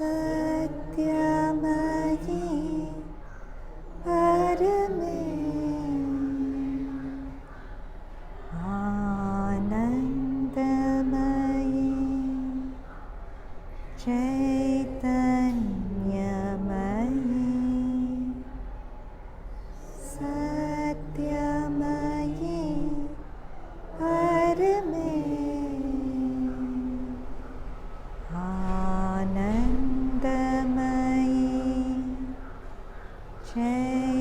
सत्यमयी परमे आनन्दमयी चैतन्यमयी सत्यमयी परमे आनन्दमयी चैतन्यमयी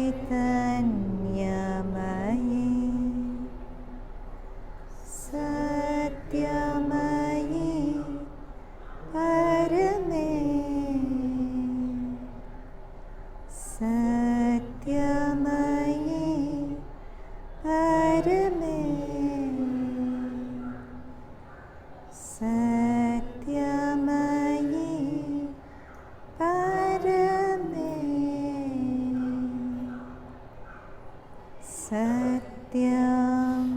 सत्यमयी परमे सत्यमयी परमे सत्यमयी परमे सत्यं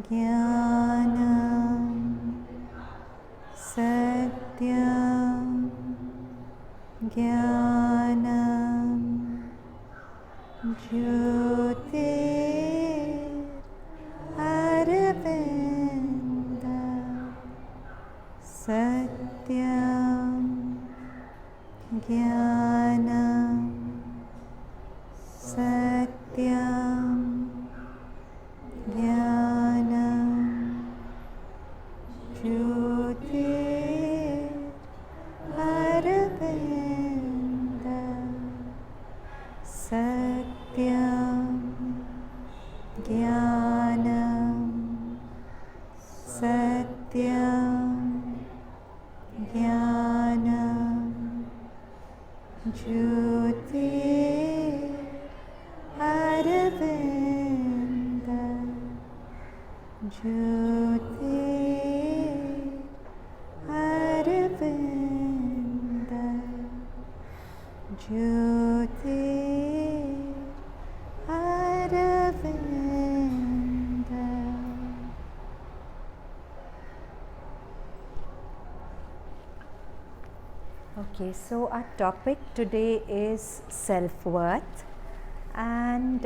ज्ञानं सत्यं ज्ञानं ज्योतिररविन्द सत्यं ज्ञानं सत्यं ज्ञानं ज्योतिररविन्द सत्यं ज्ञानं सत्यं ज्ञानं ज्योतिररविन्द ज्योतिररविन्द ज्योतिररविन्द. Okay, so our topic today is self-worth, and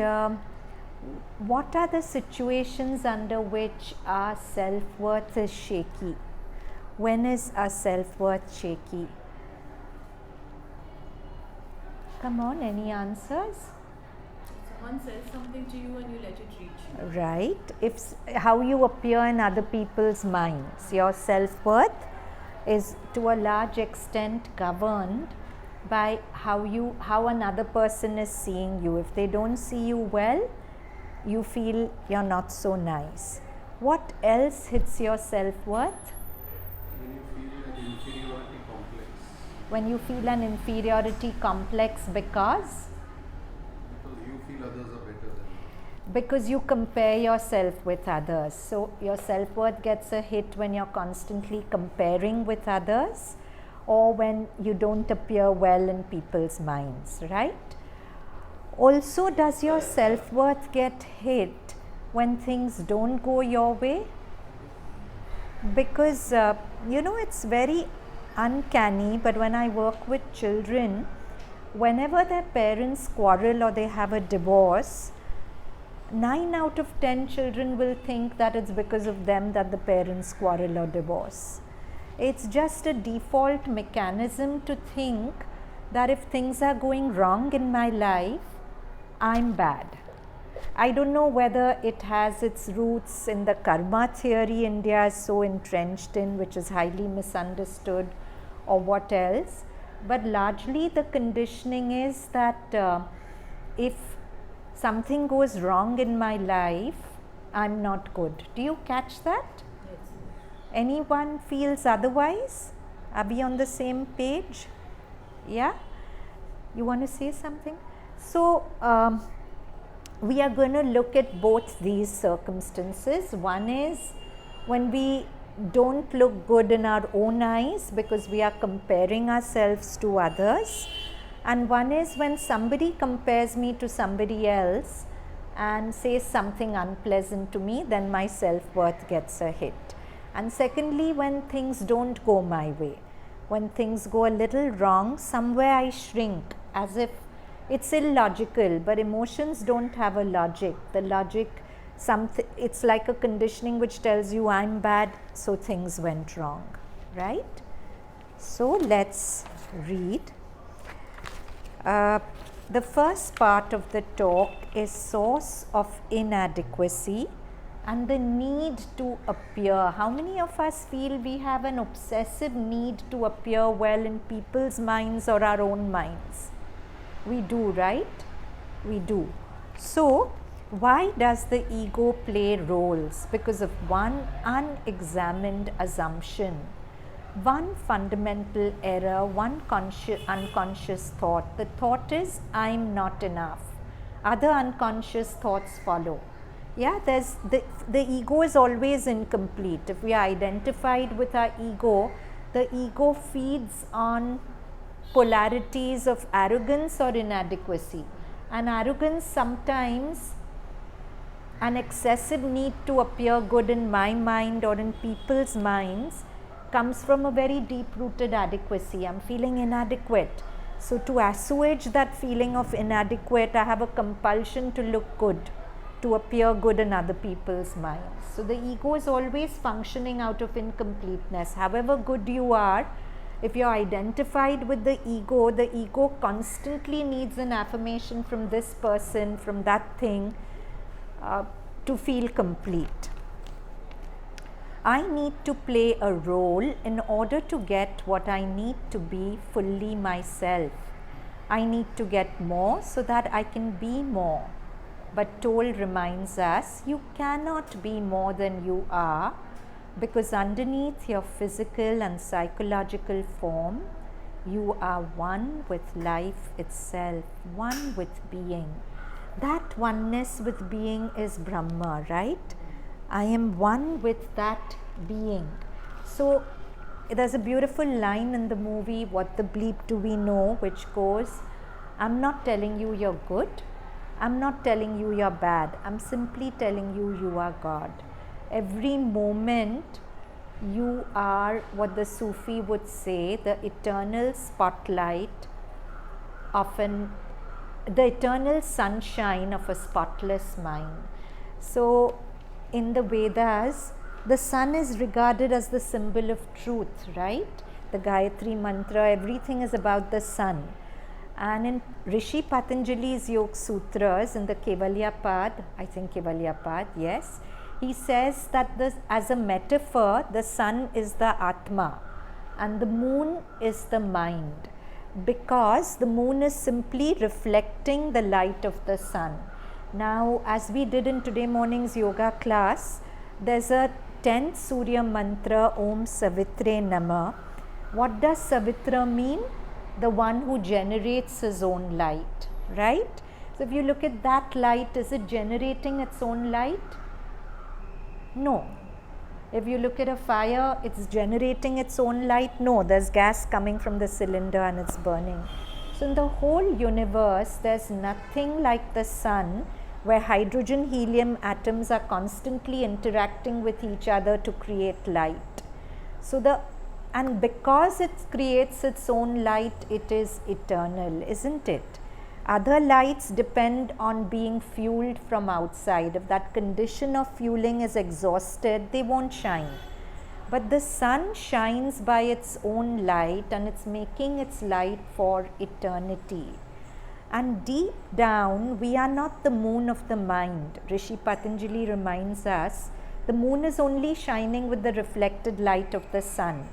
what are the situations under which our self-worth is shaky? When is our self-worth shaky? Come on, any answers? Someone says something to you and you let it reach you. Right. How you appear in other people's minds. Your self-worth is to a large extent governed by how another person is seeing you. If they don't see you well, you feel you're not so nice. What else hits your self-worth? When you feel an inferiority complex. When you feel an inferiority complex because you feel others are better than you. Because you compare yourself with others. So your self-worth gets a hit when you're constantly comparing with others, or when you don't appear well in people's minds, right? Also, does your self-worth get hit when things don't go your way? Because it's very uncanny, but when I work with children, whenever their parents quarrel or they have a divorce, 9 out of 10 children will think that it's because of them that the parents quarrel or divorce. It's just a default mechanism to think that if things are going wrong in my life, I'm bad. I don't know whether it has its roots in the karma theory India is so entrenched in, which is highly misunderstood, or what else, but largely the conditioning is that if something goes wrong in my life, I'm not good. Do you catch that? Yes. Anyone feels otherwise? Are we on the same page? Yeah? You want to say something? So, we are going to look at both these circumstances. One is when we don't look good in our own eyes because we are comparing ourselves to others, and one is when somebody compares me to somebody else and says something unpleasant to me, then my self-worth gets a hit. And secondly, when things don't go my way. when things go a little wrong, somewhere I shrink as if it's illogical, but emotions don't have a logic. The logic, it's like a conditioning which tells you I'm bad, so things went wrong, right? So let's read. The first part of the talk is source of inadequacy and the need to appear. How many of us feel we have an obsessive need to appear well in people's minds or our own minds? We do, right? We do. So, why does the ego play roles? Because of one unexamined assumption, one fundamental error, one unconscious thought. The thought is, I'm not enough. Other unconscious thoughts follow. Yeah, there's the ego is always incomplete. If we are identified with our ego, the ego feeds on polarities of arrogance or inadequacy. And arrogance sometimes, an excessive need to appear good in my mind or in people's minds, comes from a very deep-rooted adequacy. I'm feeling inadequate. So to assuage that feeling of inadequate, I have a compulsion to look good, to appear good in other people's minds. So the ego is always functioning out of incompleteness. However good you are, if you're identified with the ego constantly needs an affirmation from this person, from that thing, to feel complete. I need to play a role in order to get what I need to be fully myself. I need to get more so that I can be more. But Toll reminds us, you cannot be more than you are, because underneath your physical and psychological form, you are one with life itself, one with being. That oneness with being is Brahma, right? I am one with that being. So there's a beautiful line in the movie, What the Bleep Do We Know, which goes, I'm not telling you you're good, I'm not telling you you're bad, I'm simply telling you you are God. Every moment you are what the Sufi would say, the eternal spotlight of the eternal sunshine of a spotless mind. So in the Vedas, the sun is regarded as the symbol of truth, right? The Gayatri mantra, everything is about the sun. And in Rishi Patanjali's Yoga Sutras, in the Kevalyapad, I think Kevalyapad, yes, he says that as a metaphor, the sun is the Atma and the moon is the mind, because the moon is simply reflecting the light of the sun. Now, as we did in today morning's yoga class, there's a 10th Surya mantra, Om Savitri Nama. What does Savitra mean? The one who generates his own light, right? So if you look at that light, is it generating its own light? No. If you look at a fire, it's generating its own light? No, there's gas coming from the cylinder and it's burning. So in the whole universe, there's nothing like the sun, where hydrogen helium atoms are constantly interacting with each other to create light. So and because it creates its own light, it is eternal, isn't it? Other lights depend on being fueled from outside. If that condition of fueling is exhausted, they won't shine. But the sun shines by its own light, and it's making its light for eternity. And deep down, we are not the moon of the mind. Rishi Patanjali reminds us, the moon is only shining with the reflected light of the sun.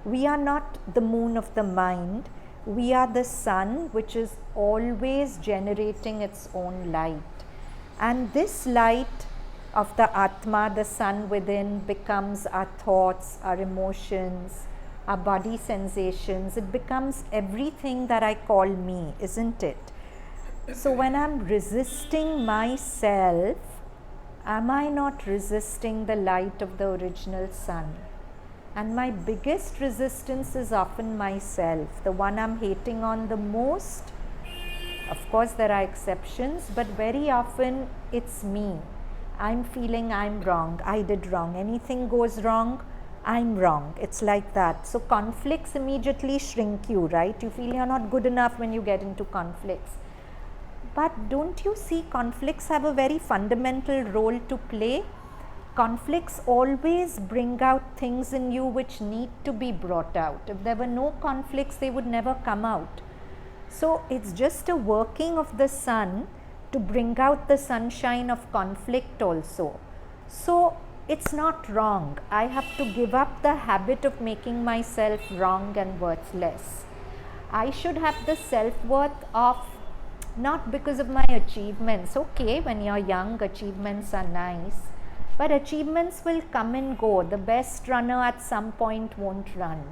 We are not the moon of the mind. We are the sun, which is always generating its own light. And this light of the Atma, the sun within, becomes our thoughts, our emotions, our body sensations. It becomes everything that I call me, isn't it? So when I'm resisting myself, am I not resisting the light of the original sun? And my biggest resistance is often myself, the one I'm hating on the most. Of course, there are exceptions, but very often it's me. I'm feeling I'm wrong, I did wrong. Anything goes wrong, I'm wrong. It's like that. So conflicts immediately shrink you, right? You feel you're not good enough when you get into conflicts. But don't you see conflicts have a very fundamental role to play? Conflicts always bring out things in you which need to be brought out. If there were no conflicts, they would never come out. So it's just a working of the sun to bring out the sunshine of conflict also. So it's not wrong. I have to give up the habit of making myself wrong and worthless. I should have the self-worth of not because of my achievements. Okay, when you're young, achievements are nice, but achievements will come and go. The best runner at some point won't run.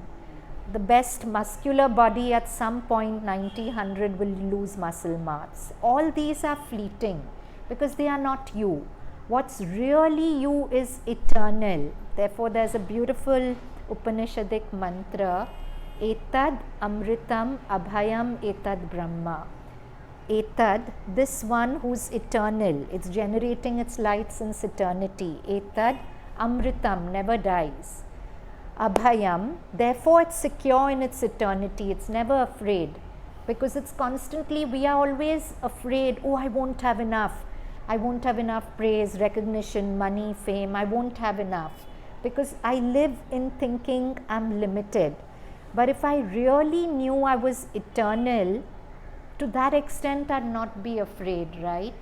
The best muscular body at some point, 90, 100, will lose muscle mass. All these are fleeting because they are not you. What's really you is eternal. Therefore, there's a beautiful Upanishadic mantra, Etad Amritam Abhayam Etad Brahma. Etad, this one who's eternal, it's generating its light since eternity. Etad Amritam, never dies. Abhayam, therefore it's secure in its eternity, it's never afraid, because it's constantly, we are always afraid, oh, I won't have enough praise, recognition, money, fame, I won't have enough, because I live in thinking I'm limited. But if I really knew I was eternal, to that extent I'd not be afraid, right?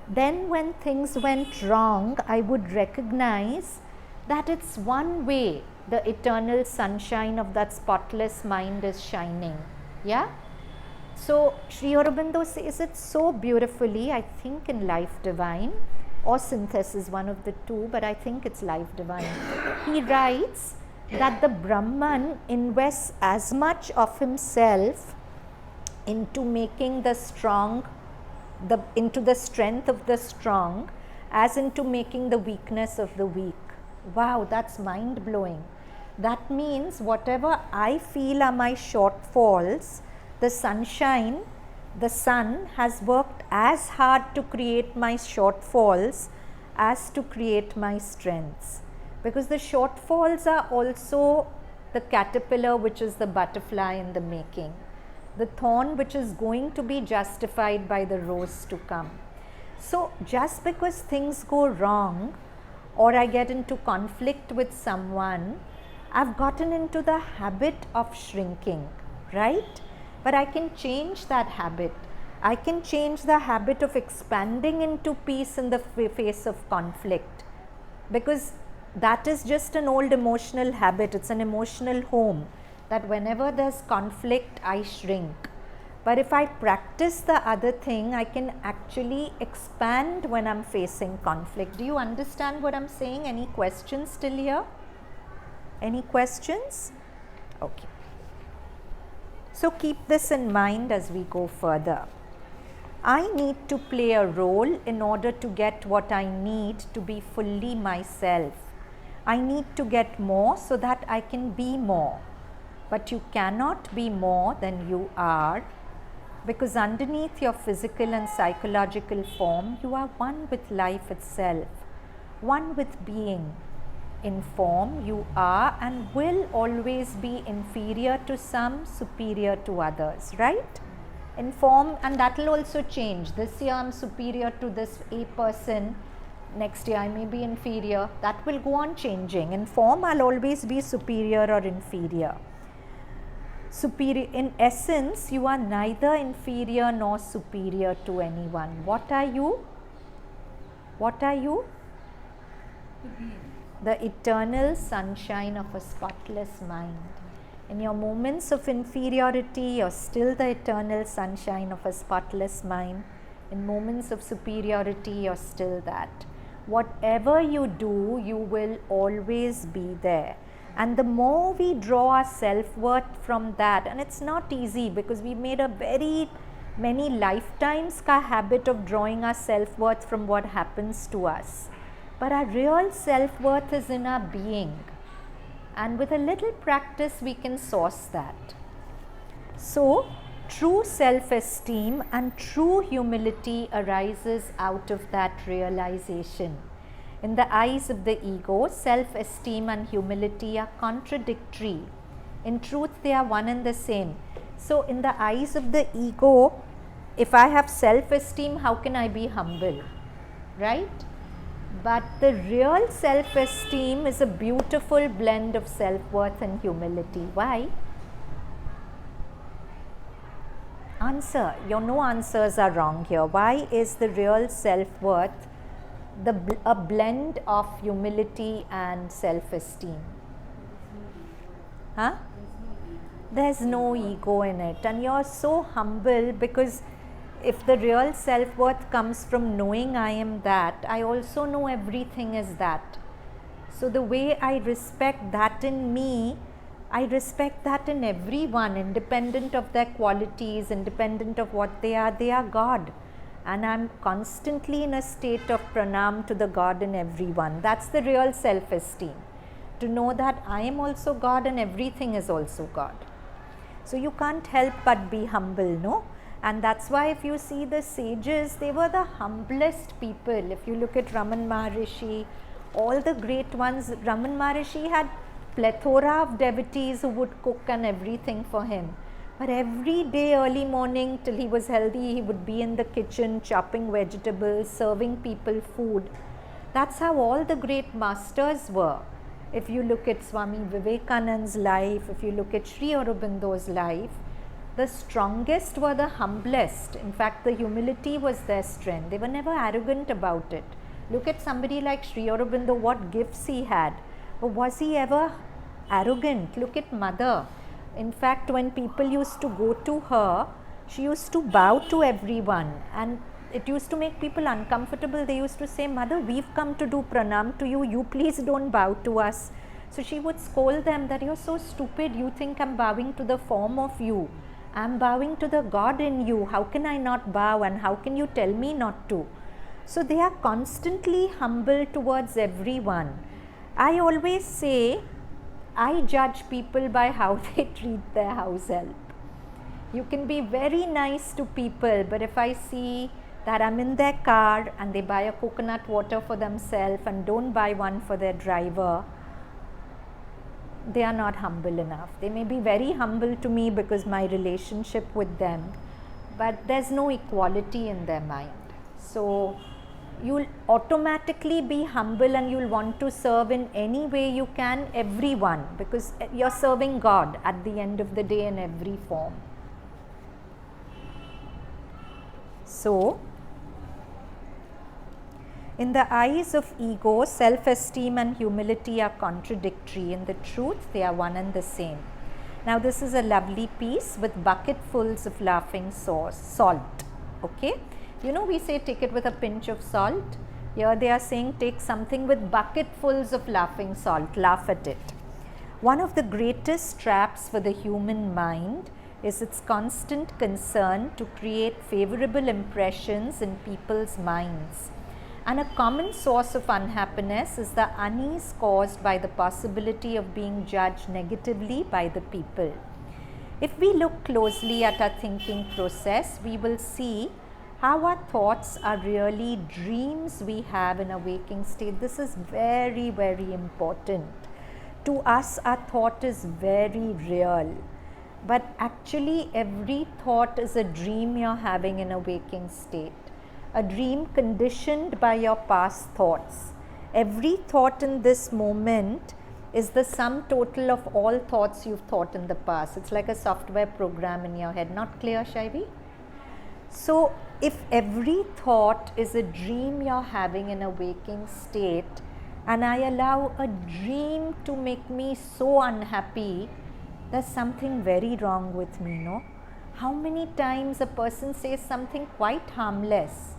Then when things went wrong, I would recognize that it's one way the eternal sunshine of that spotless mind is shining. Yeah? So Sri Aurobindo says it so beautifully, I think in Life Divine, or Synthesis, one of the two, but I think it's Life Divine. He writes that the Brahman invests as much of himself into making the strong, into the strength of the strong, as into making the weakness of the weak. Wow, that's mind-blowing. That means whatever I feel are my shortfalls, the sunshine, the sun has worked as hard to create my shortfalls as to create my strengths. Because the shortfalls are also the caterpillar which is the butterfly in the making, the thorn which is going to be justified by the rose to come. So just because things go wrong or I get into conflict with someone, I've gotten into the habit of shrinking, right? But I can change that habit. I can change the habit of expanding into peace in the face of conflict, because that is just an old emotional habit. It's an emotional home that whenever there's conflict, I shrink. But if I practice the other thing, I can actually expand when I'm facing conflict. Do you understand what I'm saying? Any questions still here? Any questions? Okay. So keep this in mind as we go further. I need to play a role in order to get what I need to be fully myself. I need to get more so that I can be more. But you cannot be more than you are, because underneath your physical and psychological form, you are one with life itself, one with being. In form, you are and will always be inferior to some, superior to others, right? In form, and that will also change. This year I'm superior to this A person, next year I may be inferior. That will go on changing. In form, I'll always be superior or inferior. Superior, in essence, you are neither inferior nor superior to anyone. What are you? What are you? The eternal sunshine of a spotless mind. In your moments of inferiority, you're still the eternal sunshine of a spotless mind. In moments of superiority, you're still that. Whatever you do, you will always be there. And the more we draw our self-worth from that, and it's not easy because we made a very many lifetimes ka habit of drawing our self-worth from what happens to us. But our real self-worth is in our being. And with a little practice, we can source that. So, true self-esteem and true humility arises out of that realization. In the eyes of the ego, self-esteem and humility are contradictory. In truth, they are one and the same. So, in the eyes of the ego, if I have self-esteem, how can I be humble? Right? But the real self-esteem is a beautiful blend of self-worth and humility. Why? Answer. Your no answers are wrong here. Why is the real self-worth a blend of humility and self-esteem? Huh? There's no ego in it, and you're so humble, because if the real self-worth comes from knowing I am that, I also know everything is that. So the way I respect that in me, I respect that in everyone, independent of their qualities, independent of what they are God. And I'm constantly in a state of pranam to the God in everyone. That's the real self-esteem. To know that I am also God and everything is also God. So you can't help but be humble, no? And that's why if you see the sages, they were the humblest people. If you look at Raman Maharishi, all the great ones, Raman Maharishi had plethora of devotees who would cook and everything for him. But every day early morning till he was healthy, he would be in the kitchen chopping vegetables, serving people food. That's how all the great masters were. If you look at Swami Vivekananda's life, if you look at Sri Aurobindo's life, the strongest were the humblest. In fact, the humility was their strength. They were never arrogant about it. Look at somebody like Sri Aurobindo, what gifts he had. But was he ever arrogant? Look at Mother. In fact, when people used to go to her, she used to bow to everyone, and it used to make people uncomfortable. They used to say, Mother, we've come to do pranam to you, you please don't bow to us. So she would scold them that you're so stupid, you think I'm bowing to the form of you. I'm bowing to the God in you. How can I not bow, and how can you tell me not to? So they are constantly humble towards everyone. I always say, I judge people by how they treat their house help. You can be very nice to people, but if I see that I'm in their car and they buy a coconut water for themselves and don't buy one for their driver, they are not humble enough. They may be very humble to me because my relationship with them, but there's no equality in their mind. So you'll automatically be humble and you'll want to serve in any way you can everyone, because you're serving God at the end of the day in every form. So in the eyes of ego, self-esteem and humility are contradictory. In the truth, they are one and the same. Now this is a lovely piece with bucketfuls of laughing salt. Okay? You know, we say take it with a pinch of salt. Here they are saying take something with bucketfuls of laughing salt, laugh at it. One of the greatest traps for the human mind is its constant concern to create favorable impressions in people's minds. And a common source of unhappiness is the unease caused by the possibility of being judged negatively by the people. If we look closely at our thinking process, we will see how our thoughts are really dreams we have in a waking state. This is very, very important. To us, our thought is very real. But actually, every thought is a dream you're having in a waking state. A dream conditioned by your past thoughts. Every thought in this moment is the sum total of all thoughts you've thought in the past. It's like a software program in your head. Not clear, Shaivi? So, if every thought is a dream you're having in a waking state, and I allow a dream to make me so unhappy, there's something very wrong with me, no? How many times a person says something quite harmless,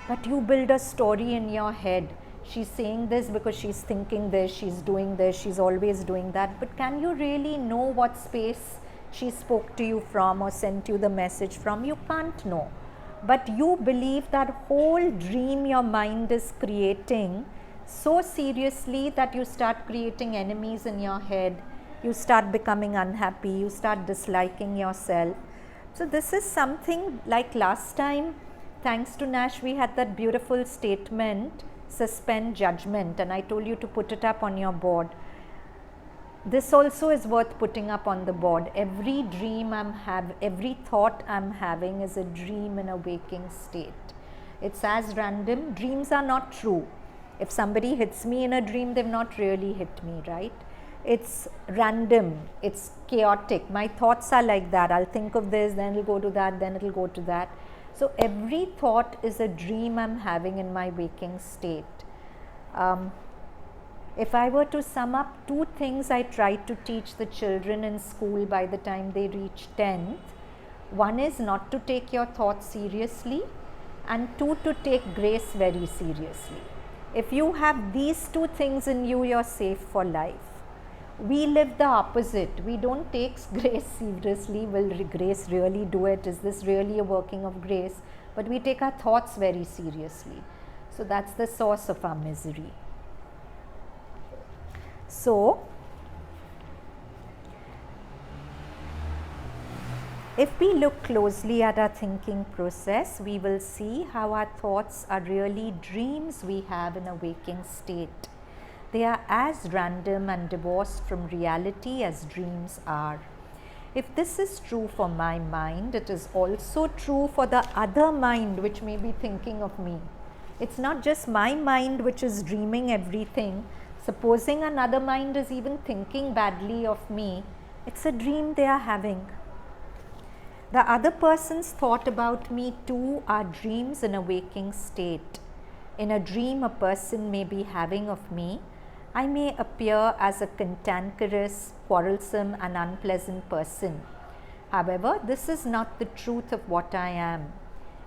but you build a story in your head. She's saying this because she's thinking this, she's doing this, she's always doing that. But can you really know what space she spoke to you from or sent you the message from? You can't know. But you believe that whole dream your mind is creating so seriously that you start creating enemies in your head. You start becoming unhappy, you start disliking yourself. So this is something like last time, thanks to Nash, we had that beautiful statement suspend judgment, and I told you to put it up on your board. This also is worth putting up on the board. Every dream every thought I'm having is a dream in a waking state. It's as random. Dreams are not true. If somebody hits me in a dream, they've not really hit me, right? It's random, it's chaotic. My thoughts are like that. I'll think of this, then it'll go to that, then it'll go to that. So every thought is a dream I'm having in my waking state. If I were to sum up 2 things I try to teach the children in school by the time they reach 10th, one is not to take your thoughts seriously, and 2, to take grace very seriously. If you have these 2 things in you, you're safe for life. We live the opposite. We don't take grace seriously. Will grace really do it? Is this really a working of grace? But we take our thoughts very seriously. So that's the source of our misery. So, if we look closely at our thinking process, we will see how our thoughts are really dreams we have in a waking state. They are as random and divorced from reality as dreams are. If this is true for my mind, it is also true for the other mind which may be thinking of me. It's not just my mind which is dreaming everything. Supposing another mind is even thinking badly of me, it's a dream they are having. The other person's thought about me too are dreams in a waking state. In a dream a person may be having of me, I may appear as a cantankerous, quarrelsome and unpleasant person. However, this is not the truth of what I am.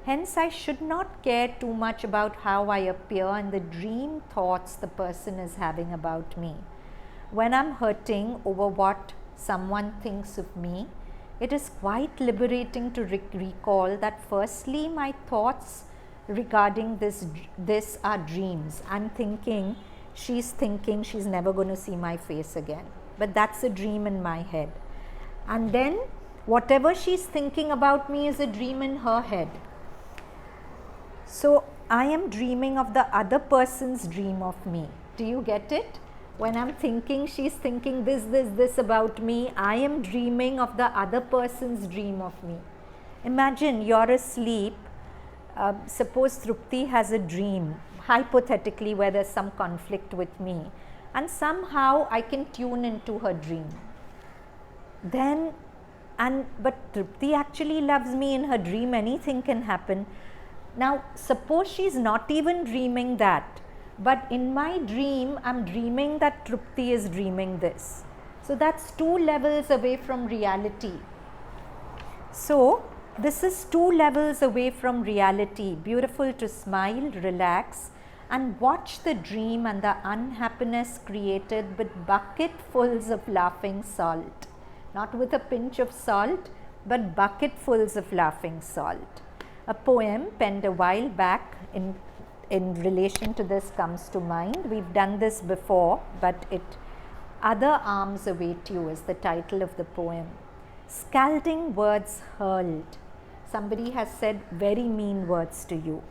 Hence, I should not care too much about how I appear in the dream thoughts the person is having about me. When I'm hurting over what someone thinks of me, it is quite liberating to recall that firstly, my thoughts regarding this are dreams. I'm thinking, she's never going to see my face again. But that's a dream in my head. And then whatever she's thinking about me is a dream in her head. So I am dreaming of the other person's dream of me. Do you get it? When I'm thinking she's thinking this about me, I am dreaming of the other person's dream of me. Imagine you're asleep. Suppose Trupti has a dream, hypothetically, where there's some conflict with me, and somehow I can tune into her dream. But Trupti actually loves me. In her dream, anything can happen. Now, suppose she's not even dreaming that, but in my dream, I'm dreaming that Trupti is dreaming this. So that's 2 levels away from reality. So this is 2 levels away from reality. Beautiful to smile, relax, and watch the dream and the unhappiness created with bucketfuls of laughing salt. Not with a pinch of salt, but bucketfuls of laughing salt. A poem penned a while back in relation to this comes to mind. We've done this before, but Other Arms Await You is the title of the poem. Scalding words hurled. Somebody has said very mean words to you.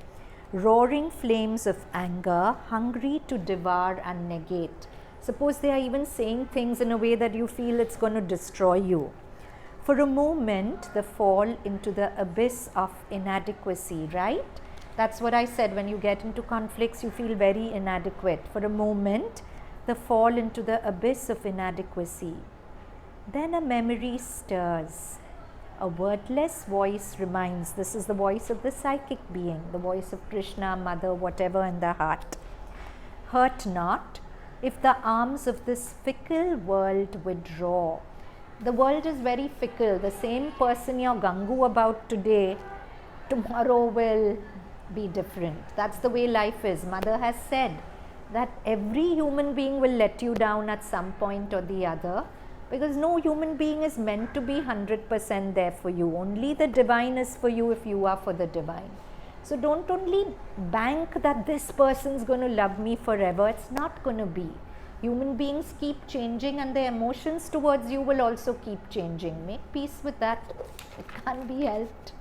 Roaring flames of anger, hungry to devour and negate. Suppose they are even saying things in a way that you feel it's going to destroy you. For a moment, the fall into the abyss of inadequacy, right? That's what I said. When you get into conflicts, you feel very inadequate. For a moment, the fall into the abyss of inadequacy. Then a memory stirs. A wordless voice reminds. This is the voice of the psychic being, the voice of Krishna, Mother, whatever in the heart. Hurt not if the arms of this fickle world withdraw. The world is very fickle. The same person you're gungu about today, tomorrow will be different. That's the way life is. Mother has said that every human being will let you down at some point or the other, because no human being is meant to be 100% there for you. Only the divine is for you if you are for the divine. So don't only bank that this person's going to love me forever. It's not going to be. Human beings keep changing and their emotions towards you will also keep changing. Make peace with that. It can't be helped.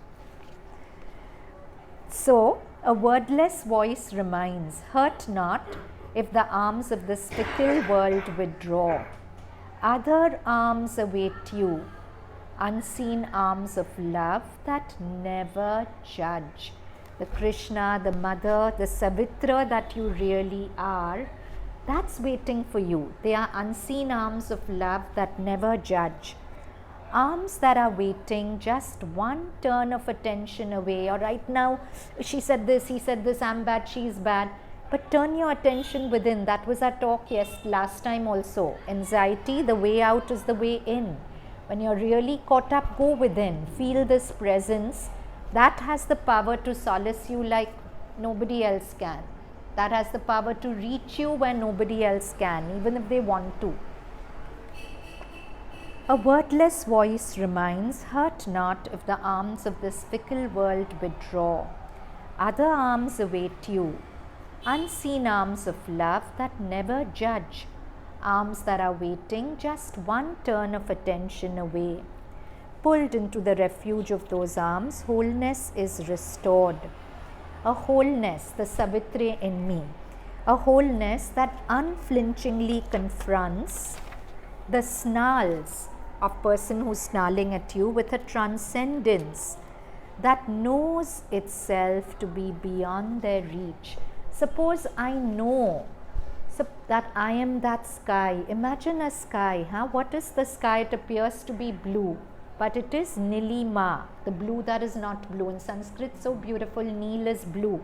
So, a wordless voice reminds, hurt not if the arms of this fickle world withdraw. Other arms await you, unseen arms of love that never judge. The Krishna, the Mother, the Savitra that you really are, that's waiting for you. They are unseen arms of love that never judge. Arms that are waiting just one turn of attention away. Or right now, she said this, he said this, I'm bad, she's bad. But turn your attention within. That was our talk last time also. Anxiety, the way out is the way in. When you're really caught up, go within. Feel this presence. That has the power to solace you like nobody else can. That has the power to reach you where nobody else can, even if they want to. A wordless voice reminds, hurt not if the arms of this fickle world withdraw. Other arms await you, unseen arms of love that never judge. Arms that are waiting just one turn of attention away. Pulled into the refuge of those arms, wholeness is restored. A wholeness, the Savitri in me, a wholeness that unflinchingly confronts the snarls of person who's snarling at you with a transcendence that knows itself to be beyond their reach. Suppose I know that I am that sky. Imagine a sky. What is the sky? It appears to be blue, but it is Nilima, the blue that is not blue. In Sanskrit, so beautiful, Nil is blue,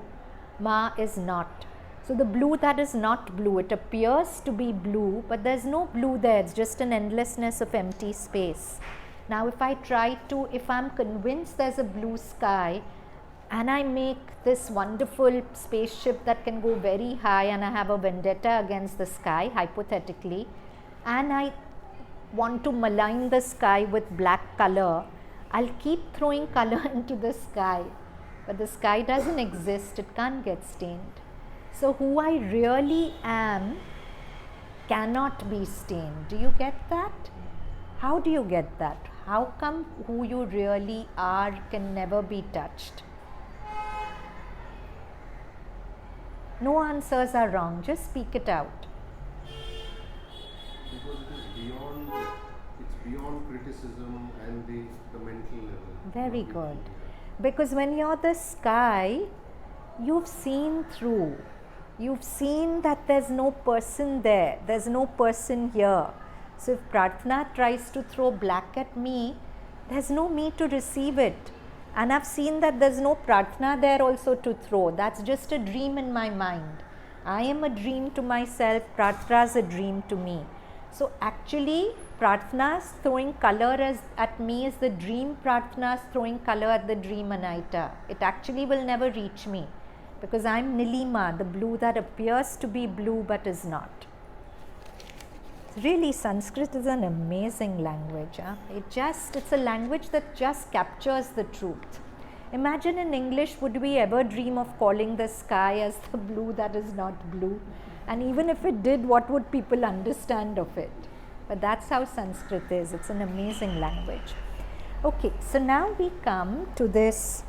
Ma is not. So the blue that is not blue, it appears to be blue, but there's no blue there. It's just an endlessness of empty space. Now if I'm convinced there's a blue sky, and I make this wonderful spaceship that can go very high, and I have a vendetta against the sky, hypothetically, and I want to malign the sky with black color, I'll keep throwing color into the sky, but the sky doesn't exist, it can't get stained. So who I really am cannot be stained. Do you get that? How do you get that? How come who you really are can never be touched? No answers are wrong, just speak it out. Because it is beyond criticism and the mental level. Very good. Because when you're the sky, you've seen through. You've seen that there's no person there, there's no person here. So if Prarthana tries to throw black at me, there's no me to receive it. And I've seen that there's no Prarthana there also to throw. That's just a dream in my mind. I am a dream to myself, Prarthana is a dream to me. So actually, Prarthana's throwing color at me is the dream Prarthana's throwing color at the dream Anahita. It actually will never reach me, because I'm Nilima, the blue that appears to be blue but is not. Really, Sanskrit is an amazing language. It's a language that just captures the truth. Imagine in English, would we ever dream of calling the sky as the blue that is not blue? And even if it did, what would people understand of it? But that's how Sanskrit is. It's an amazing language. Okay, so now we come to this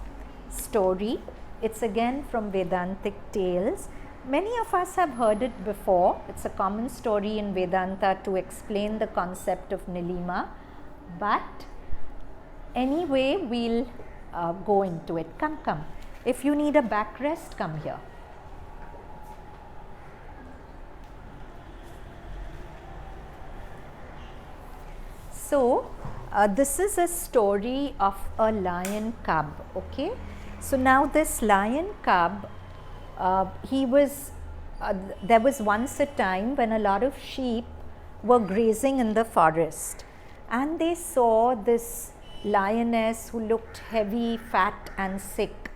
story. It's again from Vedantic Tales. Many of us have heard it before. It's a common story in Vedanta to explain the concept of Nilima. But anyway, we'll go into it. Come. If you need a backrest, come here. So, this is a story of a lion cub, okay? So now this lion cub, there was once a time when a lot of sheep were grazing in the forest, and they saw this lioness who looked heavy, fat and sick.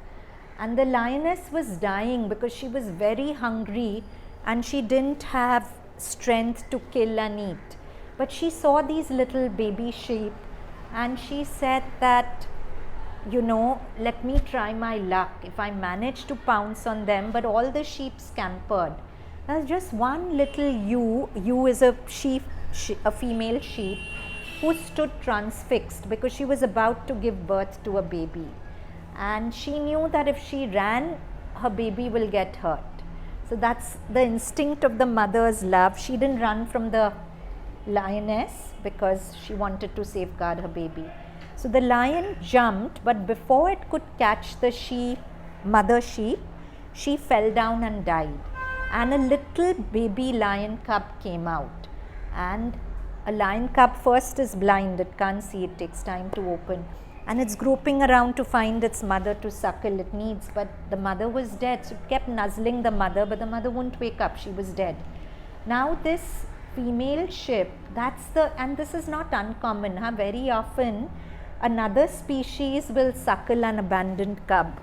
And the lioness was dying because she was very hungry and she didn't have strength to kill and eat. But she saw these little baby sheep and she said that, let me try my luck if I manage to pounce on them. But all the sheep scampered. There's just one little ewe is a female sheep, who stood transfixed because she was about to give birth to a baby. and she knew that if she ran, her baby will get hurt. So that's the instinct of the mother's love. She didn't run from the lioness because she wanted to safeguard her baby. So the lion jumped, but before it could catch the mother sheep, she fell down and died. And a little baby lion cub came out. And a lion cub first is blind, it can't see, it takes time to open. And it's groping around to find its mother to suckle, it needs, but the mother was dead. So it kept nuzzling the mother, but the mother wouldn't wake up, she was dead. Now this female sheep, and this is not uncommon, very often another species will suckle an abandoned cub.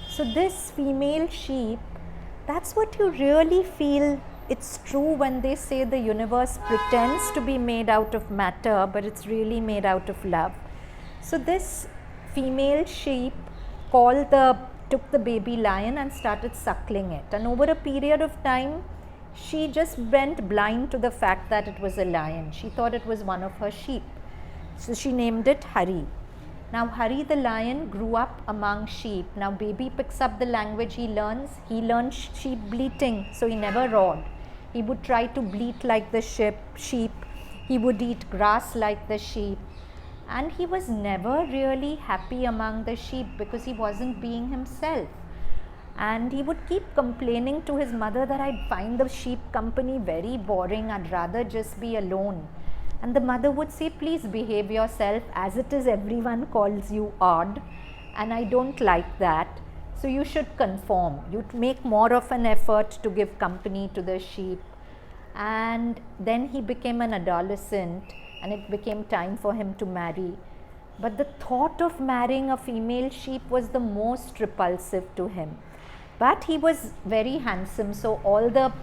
So this female sheep, that's what you really feel. It's true when they say the universe pretends to be made out of matter, but it's really made out of love. So this female sheep took the baby lion and started suckling it. And over a period of time, she just went blind to the fact that it was a lion. She thought it was one of her sheep. So she named it Hari. Now Hari the lion grew up among sheep. Now baby picks up the language he learns. He learned sheep bleating, so he never roared. He would try to bleat like the sheep. He would eat grass like the sheep. And he was never really happy among the sheep because he wasn't being himself. And he would keep complaining to his mother that I'd find the sheep company very boring, I'd rather just be alone. And the mother would say, please behave yourself, as it is everyone calls you odd, and I don't like that. So you should conform. You'd make more of an effort to give company to the sheep. And then he became an adolescent, and it became time for him to marry. But the thought of marrying a female sheep was the most repulsive to him. But he was very handsome, so all the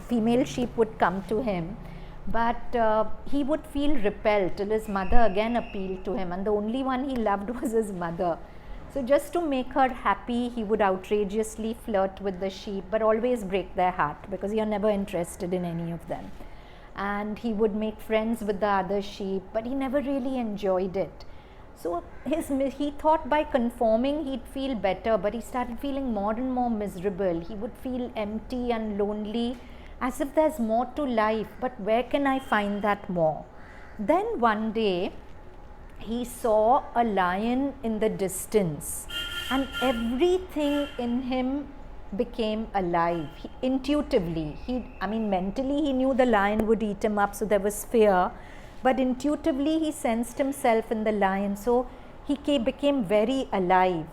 female sheep would come to him. But he would feel repelled till his mother again appealed to him, and the only one he loved was his mother. So just to make her happy, he would outrageously flirt with the sheep, but always break their heart because you're never interested in any of them. And he would make friends with the other sheep, but he never really enjoyed it. So he thought by conforming he'd feel better, but he started feeling more and more miserable. He would feel empty and lonely, as if there's more to life, but where can I find that more? Then one day, he saw a lion in the distance, and everything in him became alive. Intuitively, mentally he knew the lion would eat him up, so there was fear, but intuitively he sensed himself in the lion, so he became very alive.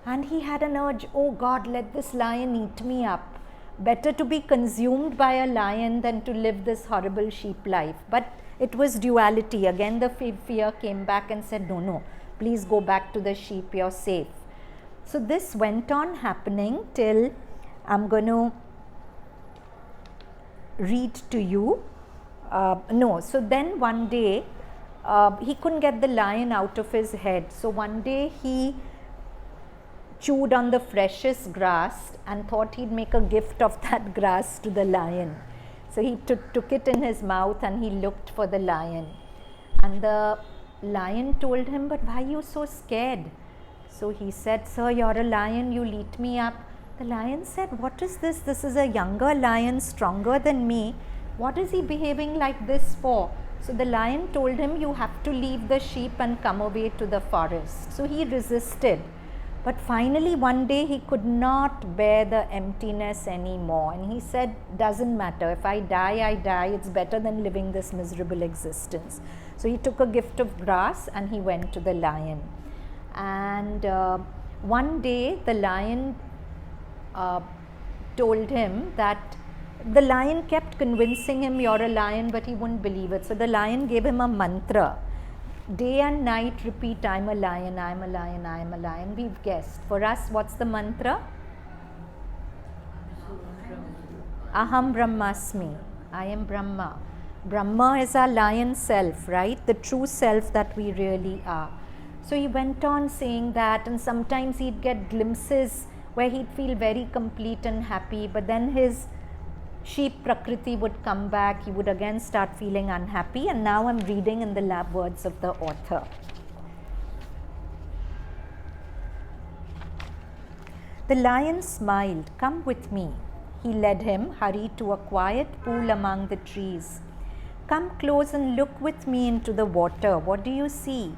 And he had an urge, oh God, let this lion eat me up. Better to be consumed by a lion than to live this horrible sheep life. But it was duality. Again the fear came back and said, no, please go back to the sheep, you're safe. So this went on happening till I'm going to read to you. So then one day he couldn't get the lion out of his head. So one day he chewed on the freshest grass and thought he'd make a gift of that grass to the lion. So he took it in his mouth and he looked for the lion. And the lion told him, but why are you so scared? So he said, sir, you're a lion, you'll eat me up. The lion said, what is this? This is a younger lion, stronger than me. What is he behaving like this for? So the lion told him, you have to leave the sheep and come away to the forest. So he resisted. But finally one day he could not bear the emptiness anymore, and he said, doesn't matter, if I die, I die, it's better than living this miserable existence. So he took a gift of grass and he went to the lion. And one day the lion told him that the lion kept convincing him, you're a lion, but he wouldn't believe it. So the lion gave him a mantra. Day and night repeat, I'm a lion, I'm a lion, I'm a lion. We've guessed. For us, what's the mantra? Aham Brahmasmi. I am Brahma. Brahma is our lion self, right? The true self that we really are. So he went on saying that, and sometimes he'd get glimpses where he'd feel very complete and happy, but then his sheep Prakriti would come back, he would again start feeling unhappy. And now I'm reading in the words of the author. The lion smiled. Come with me. He led him, hurried to a quiet pool among the trees. Come close and look with me into the water. What do you see?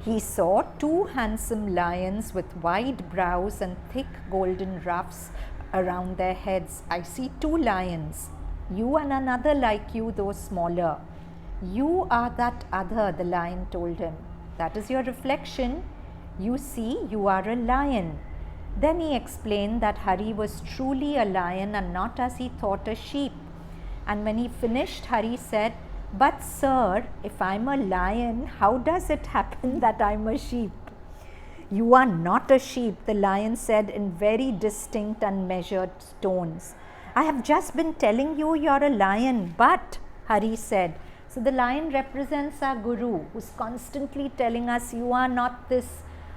He saw two handsome lions with wide brows and thick golden ruffs around their heads. I see two lions, you and another like you, though smaller. You are that other, the lion told him. That is your reflection. You see, you are a lion. Then he explained that Hari was truly a lion and not as he thought a sheep. And when he finished, Hari said, But sir, if I'm a lion, how does it happen that I'm a sheep? You are not a sheep, the lion said in very distinct and measured tones. I have just been telling you you're a lion, but, Hari said. So the lion represents our guru, who's constantly telling us you are not this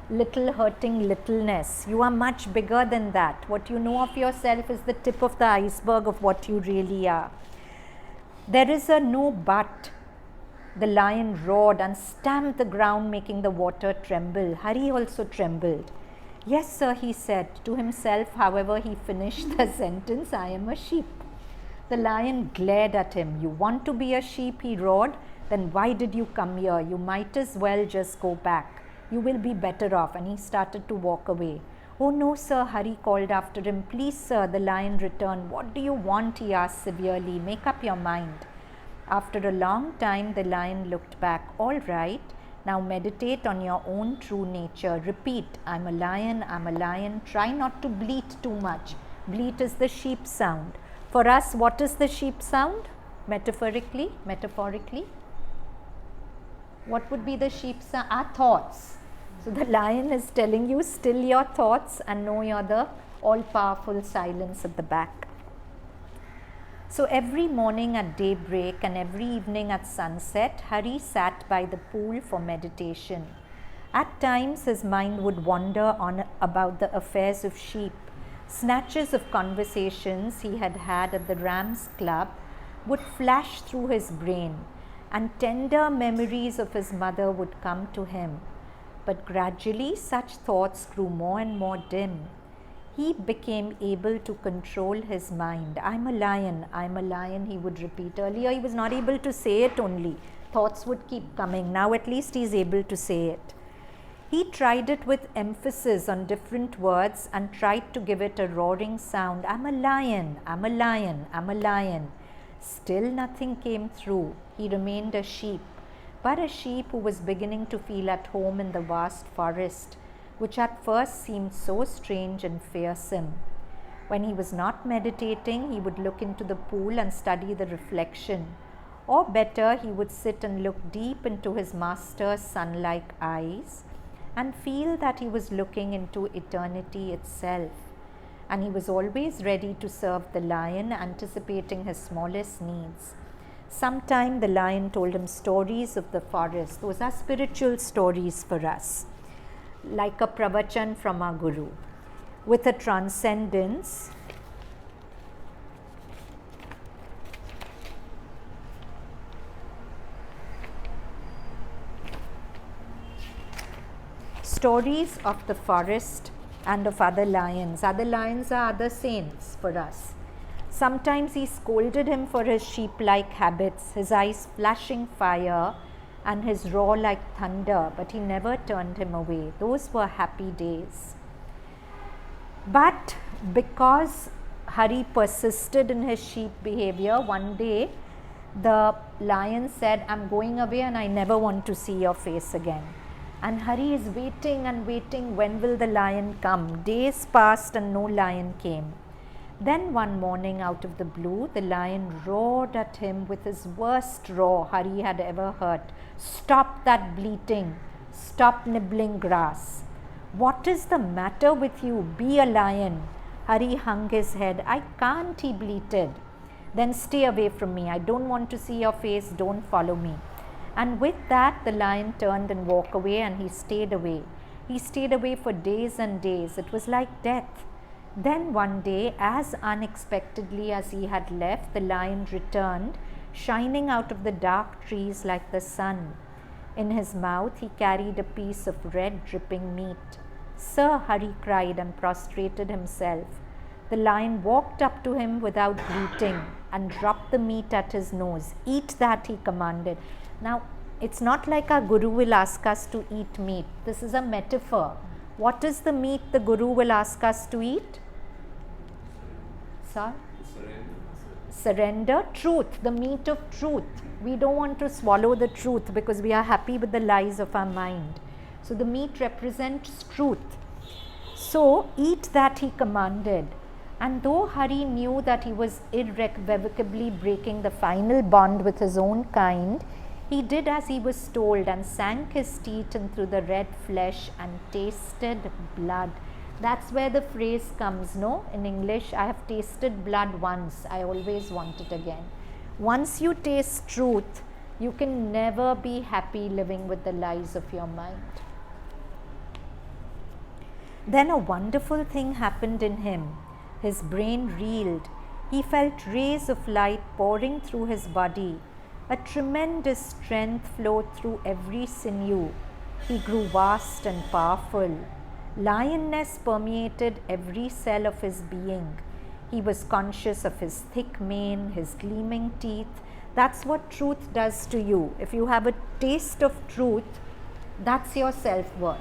little hurting littleness. You are much bigger than that. What you know of yourself is the tip of the iceberg of what you really are. There is a no but. The lion roared and stamped the ground, making the water tremble. Hari also trembled. Yes, sir, he said. To himself, however, he finished the sentence, I am a sheep. The lion glared at him. You want to be a sheep, he roared. Then why did you come here? You might as well just go back. You will be better off. And he started to walk away. Oh no, sir, Hari called after him. Please, sir, the lion returned. What do you want? He asked severely. Make up your mind. After a long time, the lion looked back. All right, now meditate on your own true nature. Repeat, I'm a lion, I'm a lion. Try not to bleat too much. Bleat is the sheep sound. For us, what is the sheep sound? Metaphorically? What would be the sheep sound? Our thoughts. So the lion is telling you, still your thoughts and know you're the all-powerful silence at the back. So every morning at daybreak and every evening at sunset, Hari sat by the pool for meditation. At times his mind would wander on about the affairs of sheep. Snatches of conversations he had had at the Rams Club would flash through his brain, and tender memories of his mother would come to him. But gradually such thoughts grew more and more dim. He became able to control his mind. I'm a lion, he would repeat. Earlier he was not able to say it only. Thoughts would keep coming. Now at least he's able to say it. He tried it with emphasis on different words and tried to give it a roaring sound. I'm a lion, I'm a lion, I'm a lion. Still nothing came through. He remained a sheep, but a sheep who was beginning to feel at home in the vast forest, which at first seemed so strange and fearsome. When he was not meditating, he would look into the pool and study the reflection. Or better, he would sit and look deep into his master's sun-like eyes and feel that he was looking into eternity itself. And he was always ready to serve the lion, anticipating his smallest needs. Sometime the lion told him stories of the forest. Those are spiritual stories for us, like a pravachan from our guru, with a transcendence stories of the forest and of other lions. Other lions are other saints for us. Sometimes he scolded him for his sheep-like habits, his eyes flashing fire and his roar like thunder, but he never turned him away. Those were happy days. But because Hari persisted in his sheep behavior, one day the lion said, I'm going away and I never want to see your face again. And Hari is waiting and waiting, when will the lion come? Days passed and no lion came. Then one morning, out of the blue, the lion roared at him with his worst roar Hari had ever heard. Stop that bleating. Stop nibbling grass. What is the matter with you? Be a lion. Hari hung his head. I can't, he bleated. Then stay away from me. I don't want to see your face. Don't follow me. And with that, the lion turned and walked away, and he stayed away. He stayed away for days and days. It was like death. Then one day, as unexpectedly as he had left, the lion returned, shining out of the dark trees like the sun. In his mouth, he carried a piece of red dripping meat. "Sir," Hari cried and prostrated himself. The lion walked up to him without greeting and dropped the meat at his nose. "Eat that," he commanded. Now, it's not like our Guru will ask us to eat meat. This is a metaphor. What is the meat the Guru will ask us to eat? Sir? Surrender. Truth, the meat of truth. We don't want to swallow the truth because we are happy with the lies of our mind. So the meat represents truth. So eat that, he commanded. And though Hari knew that he was irrevocably breaking the final bond with his own kind, he did as he was told and sank his teeth into the red flesh and tasted blood. That's where the phrase comes, no? In English, I have tasted blood once, I always want it again. Once you taste truth, you can never be happy living with the lies of your mind. Then a wonderful thing happened in him. His brain reeled. He felt rays of light pouring through his body. A tremendous strength flowed through every sinew. He grew vast and powerful. Lioness permeated every cell of his being. He was conscious of his thick mane, his gleaming teeth. That's what truth does to you. If you have a taste of truth, that's your self-worth.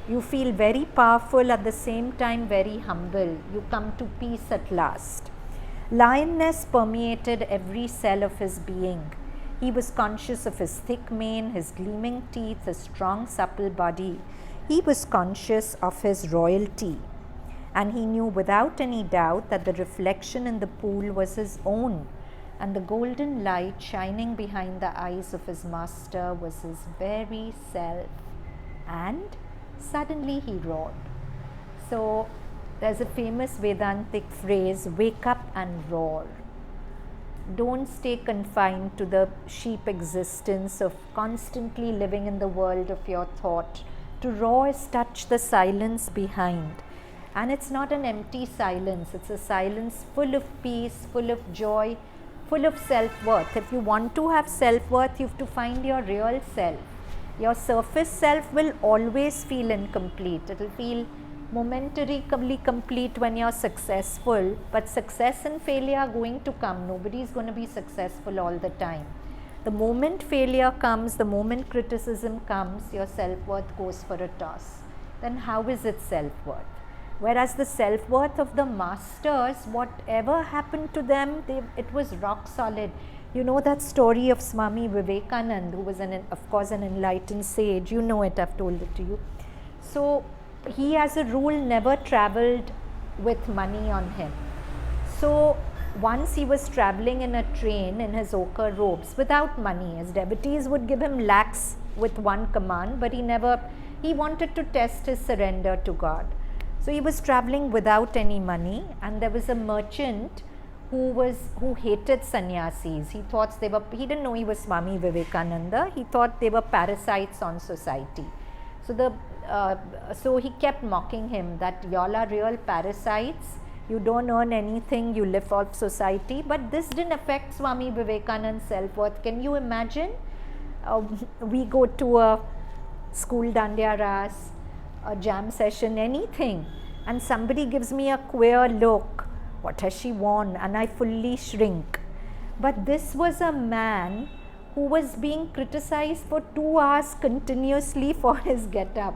You feel very powerful, at the same time very humble. You come to peace at last. Lioness permeated every cell of his being. He was conscious of his thick mane, his gleaming teeth, his strong, supple body. He was conscious of his royalty. And he knew without any doubt that the reflection in the pool was his own. And the golden light shining behind the eyes of his master was his very self. And suddenly he roared. So there's a famous Vedantic phrase, wake up and roar. Don't stay confined to the sheep existence of constantly living in the world of your thought. To roar is touch the silence behind. And it's not an empty silence, it's a silence full of peace, full of joy, full of self-worth. If you want to have self-worth, you have to find your real self. Your surface self will always feel incomplete. It will feel momentarily complete when you're successful, but success and failure are going to come. Nobody is going to be successful all the time. The moment failure comes, the moment criticism comes, your self-worth goes for a toss. Then how is it self-worth? Whereas the self-worth of the masters, whatever happened to them, it was rock solid. You know that story of Swami Vivekananda, who was of course an enlightened sage. You know it, I've told it to you. So he as a rule never traveled with money on him. So once he was traveling in a train in his ochre robes without money. His devotees would give him lakhs with one command, but he wanted to test his surrender to God. So he was traveling without any money, and there was a merchant who hated sannyasis. He didn't know he was Swami Vivekananda. He thought they were parasites on society. So he kept mocking him that y'all are real parasites. You don't earn anything. You live off society. But this didn't affect Swami Vivekananda's self-worth. Can you imagine? We go to a school dandiya ras, a jam session, anything, and somebody gives me a queer look. What has she worn? And I fully shrink. But this was a man who was being criticized for 2 hours continuously for his get-up.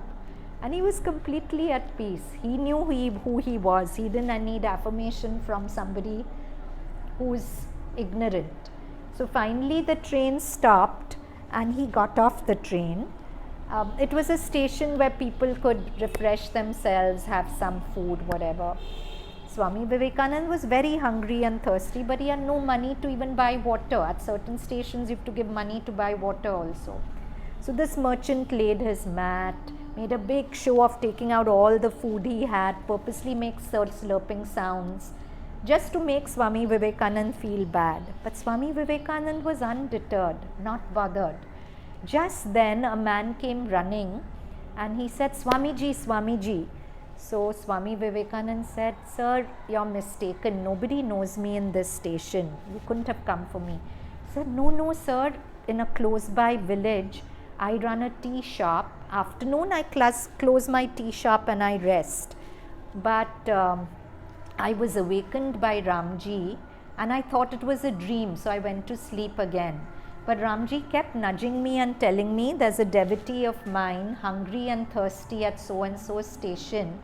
And he was completely at peace. He knew who he was. He didn't need affirmation from somebody who's ignorant. So finally the train stopped and he got off the train. It was a station where people could refresh themselves, have some food, whatever. Swami Vivekananda was very hungry and thirsty, but he had no money to even buy water. At certain stations, you have to give money to buy water also. So this merchant laid his mat, made a big show of taking out all the food he had, purposely makes slurping sounds, just to make Swami Vivekananda feel bad. But Swami Vivekananda was undeterred, not bothered. Just then a man came running and he said, "Swamiji, Swamiji." So Swami Vivekananda said, "Sir, you're mistaken. Nobody knows me in this station. You couldn't have come for me." He said, No, sir. In a close by village, I run a tea shop. Afternoon I close my tea shop and I rest. But I was awakened by Ramji and I thought it was a dream, so I went to sleep again. But Ramji kept nudging me and telling me, there's a devotee of mine hungry and thirsty at so and so station.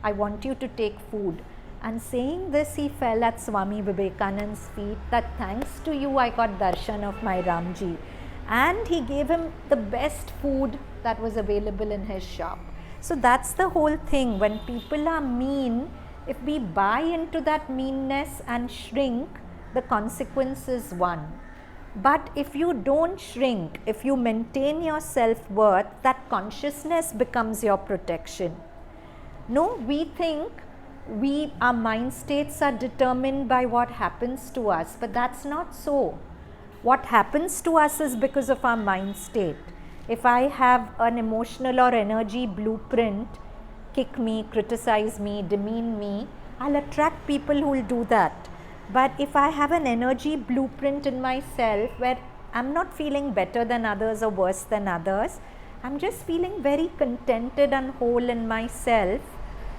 I want you to take food. And saying this, he fell at Swami Vivekananda's feet, that thanks to you I got darshan of my Ramji. And he gave him the best food that was available in his shop. So that's the whole thing. When people are mean, if we buy into that meanness and shrink, the consequence is one. But if you don't shrink, if you maintain your self-worth, that consciousness becomes your protection. No, we think our mind states are determined by what happens to us, but that's not so. What happens to us is because of our mind state. If I have an emotional or energy blueprint, kick me, criticize me, demean me, I'll attract people who will do that. But if I have an energy blueprint in myself where I'm not feeling better than others or worse than others, I'm just feeling very contented and whole in myself,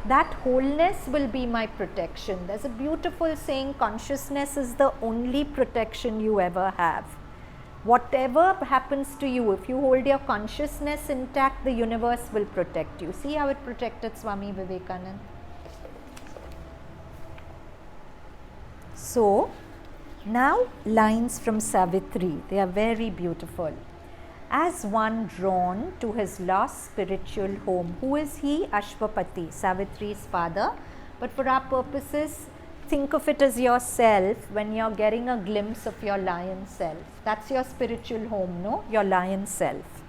that wholeness will be my protection. There's a beautiful saying, consciousness is the only protection you ever have. Whatever happens to you, if you hold your consciousness intact, the universe will protect you. See how it protected Swami Vivekananda. So, now lines from Savitri, they are very beautiful. As one drawn to his lost spiritual home. Who is he? Ashwapati, Savitri's father. But for our purposes, think of it as yourself when you're getting a glimpse of your lion self. That's your spiritual home, no? Your lion self.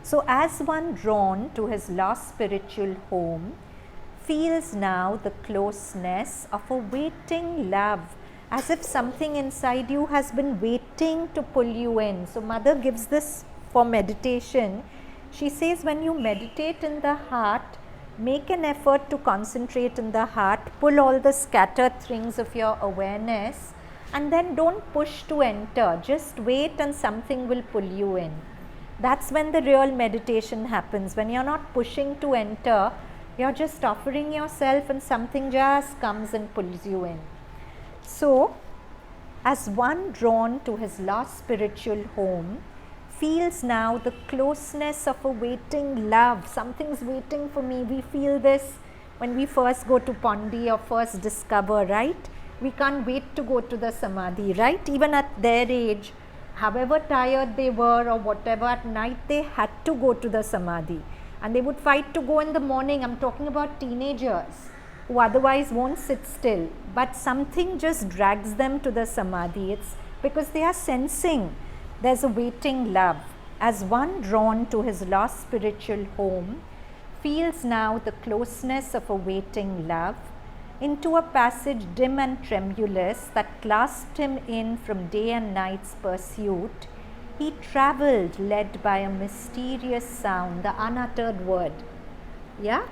So as one drawn to his lost spiritual home, feels now the closeness of a waiting love, as if something inside you has been waiting to pull you in. So Mother gives this for meditation. She says when you meditate in the heart, make an effort to concentrate in the heart, pull all the scattered things of your awareness, and then don't push to enter, just wait and something will pull you in. That's when the real meditation happens. When you're not pushing to enter, you're just offering yourself and something just comes and pulls you in. So, as one drawn to his lost spiritual home, feels now the closeness of a waiting love. Something's waiting for me. We feel this when we first go to Pondi or first discover, right? We can't wait to go to the Samadhi, right? Even at their age, however tired they were or whatever, at night they had to go to the Samadhi. And they would fight to go in the morning. I'm talking about teenagers who otherwise won't sit still. But something just drags them to the Samadhi. It's because they are sensing there's a waiting love. As one drawn to his lost spiritual home, feels now the closeness of a waiting love, into a passage dim and tremulous that clasped him in from day and night's pursuit, he travelled led by a mysterious sound, the unuttered word. Yeah?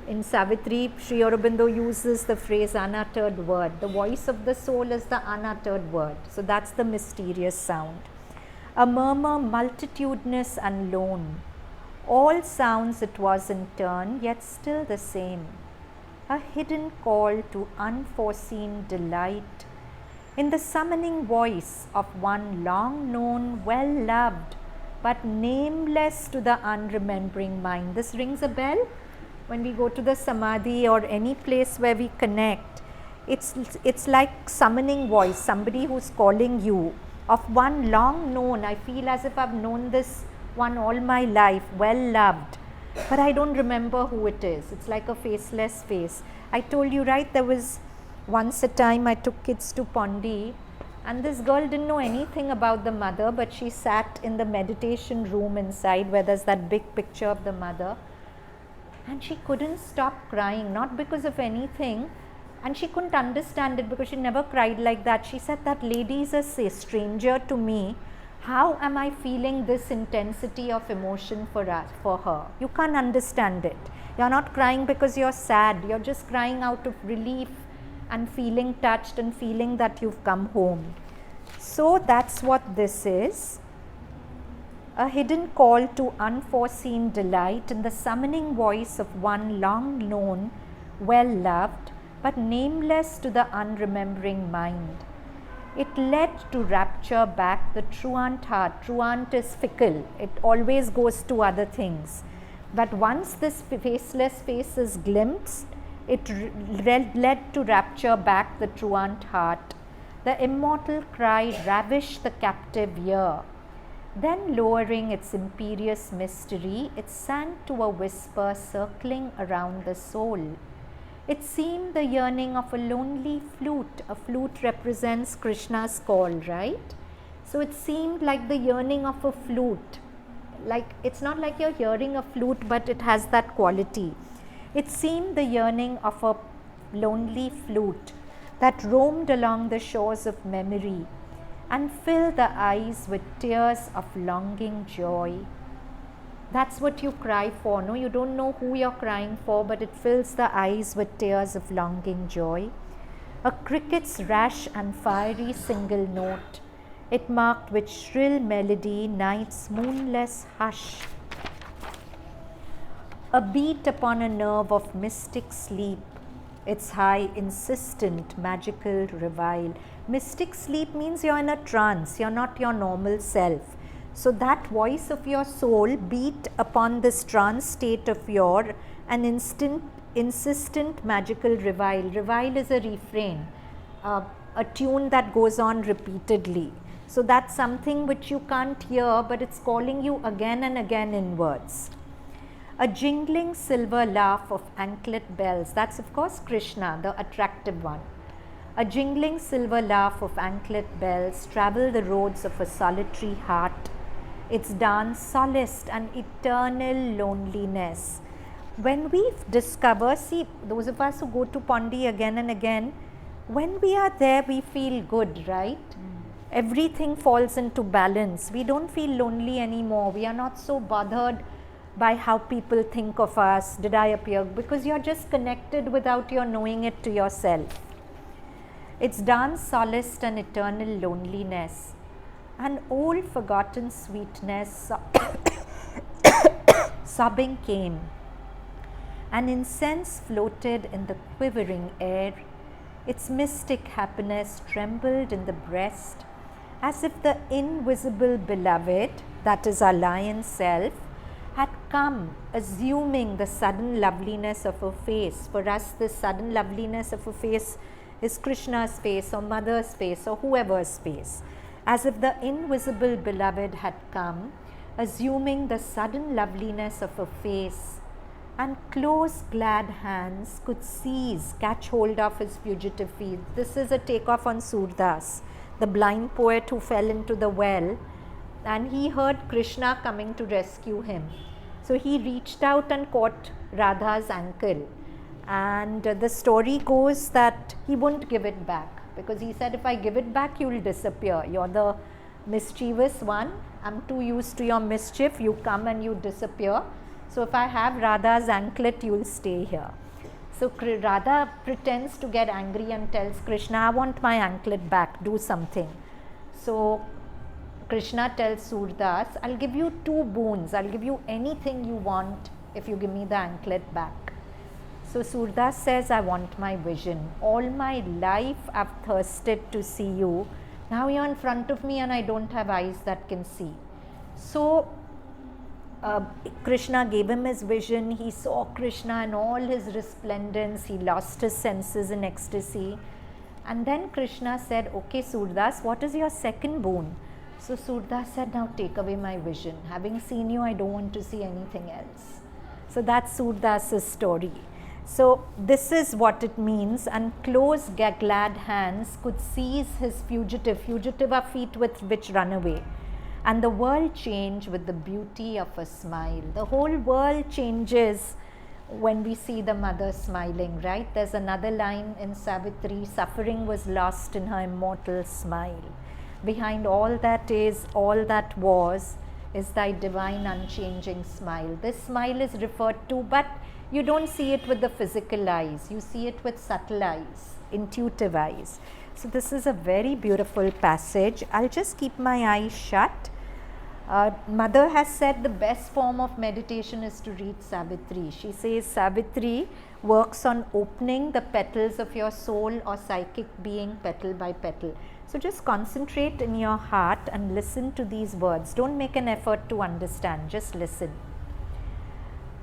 In Savitri, Sri Aurobindo uses the phrase unuttered word. The voice of the soul is the unuttered word. So that's the mysterious sound. A murmur multitudinous and lone. All sounds it was in turn, yet still the same. A hidden call to unforeseen delight in the summoning voice of one long known, well loved, but nameless to the unremembering mind. This rings a bell? When we go to the Samadhi or any place where we connect, it's like summoning voice, somebody who's calling you, of one long known. I feel as if I've known this one all my life, well loved, but I don't remember who it is. It's like a faceless face. I told you, right, there was once a time I took kids to Pondi, and this girl didn't know anything about the mother, but she sat in the meditation room inside where there's that big picture of the mother, and she couldn't stop crying, not because of anything, and she couldn't understand it because she never cried like that. She said, that lady is a stranger to me. How am I feeling this intensity of emotion for her? You can't understand it. You're not crying because you're sad. You're just crying out of relief and feeling touched and feeling that you've come home. So that's what this is. a hidden call to unforeseen delight in the summoning voice of one long known, well loved, but nameless to the unremembering mind. It led to rapture back the truant heart. Truant is fickle, it always goes to other things. But once this faceless face is glimpsed, it led to rapture back the truant heart. The immortal cry ravished the captive ear. Then, lowering its imperious mystery, it sank to a whisper circling around the soul. It seemed the yearning of a lonely flute. A flute represents Krishna's call, right? So it seemed like the yearning of a flute. Like, it's not like you're hearing a flute, but it has that quality. It seemed the yearning of a lonely flute that roamed along the shores of memory and filled the eyes with tears of longing joy. That's what you cry for, no? You don't know who you're crying for, but it fills the eyes with tears of longing joy. A cricket's rash and fiery single note, it marked with shrill melody night's moonless hush. A beat upon a nerve of mystic sleep, its high, insistent, magical reveille. Mystic sleep means you're in a trance, you're not your normal self. So that voice of your soul beat upon this trance state of your, an insistent magical reveille. Reveille is a refrain, a tune that goes on repeatedly. So that's something which you can't hear, but it's calling you again and again inwards. A jingling silver laugh of anklet bells, that's of course Krishna, the attractive one. A jingling silver laugh of anklet bells travel the roads of a solitary heart. Its dance solaced an eternal loneliness. When we discover, see, those of us who go to Pondi again and again, when we are there, we feel good, right? Everything falls into balance. We don't feel lonely anymore. We are not so bothered by how people think of us. Did I appear? Because you're just connected without your knowing it to yourself. Its dance solaced an eternal loneliness. An old forgotten sweetness, sobbing came. An incense floated in the quivering air. Its mystic happiness trembled in the breast, as if the invisible beloved, that is our lion self, had come, assuming the sudden loveliness of her face. For us, this sudden loveliness of her face is Krishna's face or Mother's face or whoever's face. As if the invisible beloved had come, assuming the sudden loveliness of her face, and close glad hands could seize, catch hold of his fugitive feet. This is a takeoff on Surdas, the blind poet who fell into the well, and he heard Krishna coming to rescue him. So he reached out and caught Radha's ankle, and the story goes that he wouldn't give it back, because he said, if I give it back, you will disappear. You're the mischievous one. I'm too used to your mischief. You come and you disappear. So if I have Radha's anklet, you will stay here. So Radha pretends to get angry and tells Krishna, I want my anklet back. Do something. So Krishna tells Surdas, I'll give you 2 boons. I'll give you anything you want if you give me the anklet back. So Surdas says, I want my vision. All my life I've thirsted to see you. Now you're in front of me and I don't have eyes that can see. So Krishna gave him his vision. He saw Krishna in all his resplendence. He lost his senses in ecstasy. And then Krishna said, okay Surdas, what is your second boon? So Surdas said, now take away my vision. Having seen you, I don't want to see anything else. So that's Surdas's story. So this is what it means, and close glad hands could seize his fugitive. Fugitive are feet with which run away. And the world changed with the beauty of a smile. The whole world changes when we see the mother smiling, right? There's another line in Savitri, suffering was lost in her immortal smile. Behind all that is, all that was, is thy divine unchanging smile. This smile is referred to, but you don't see it with the physical eyes. You see it with subtle eyes, intuitive eyes. So this is a very beautiful passage. I'll just keep my eyes shut. Mother has said the best form of meditation is to read Savitri. She says Savitri works on opening the petals of your soul or psychic being petal by petal. So just concentrate in your heart and listen to these words. Don't make an effort to understand, just listen.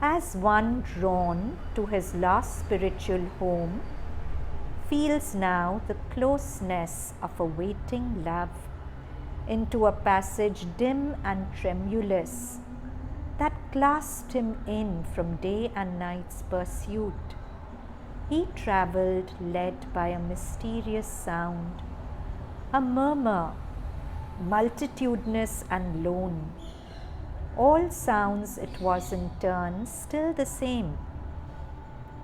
As one drawn to his lost spiritual home, feels now the closeness of a waiting love into a passage dim and tremulous that clasped him in from day and night's pursuit. He travelled led by a mysterious sound, a murmur, multitudinous and lone. All sounds it was in turn still the same,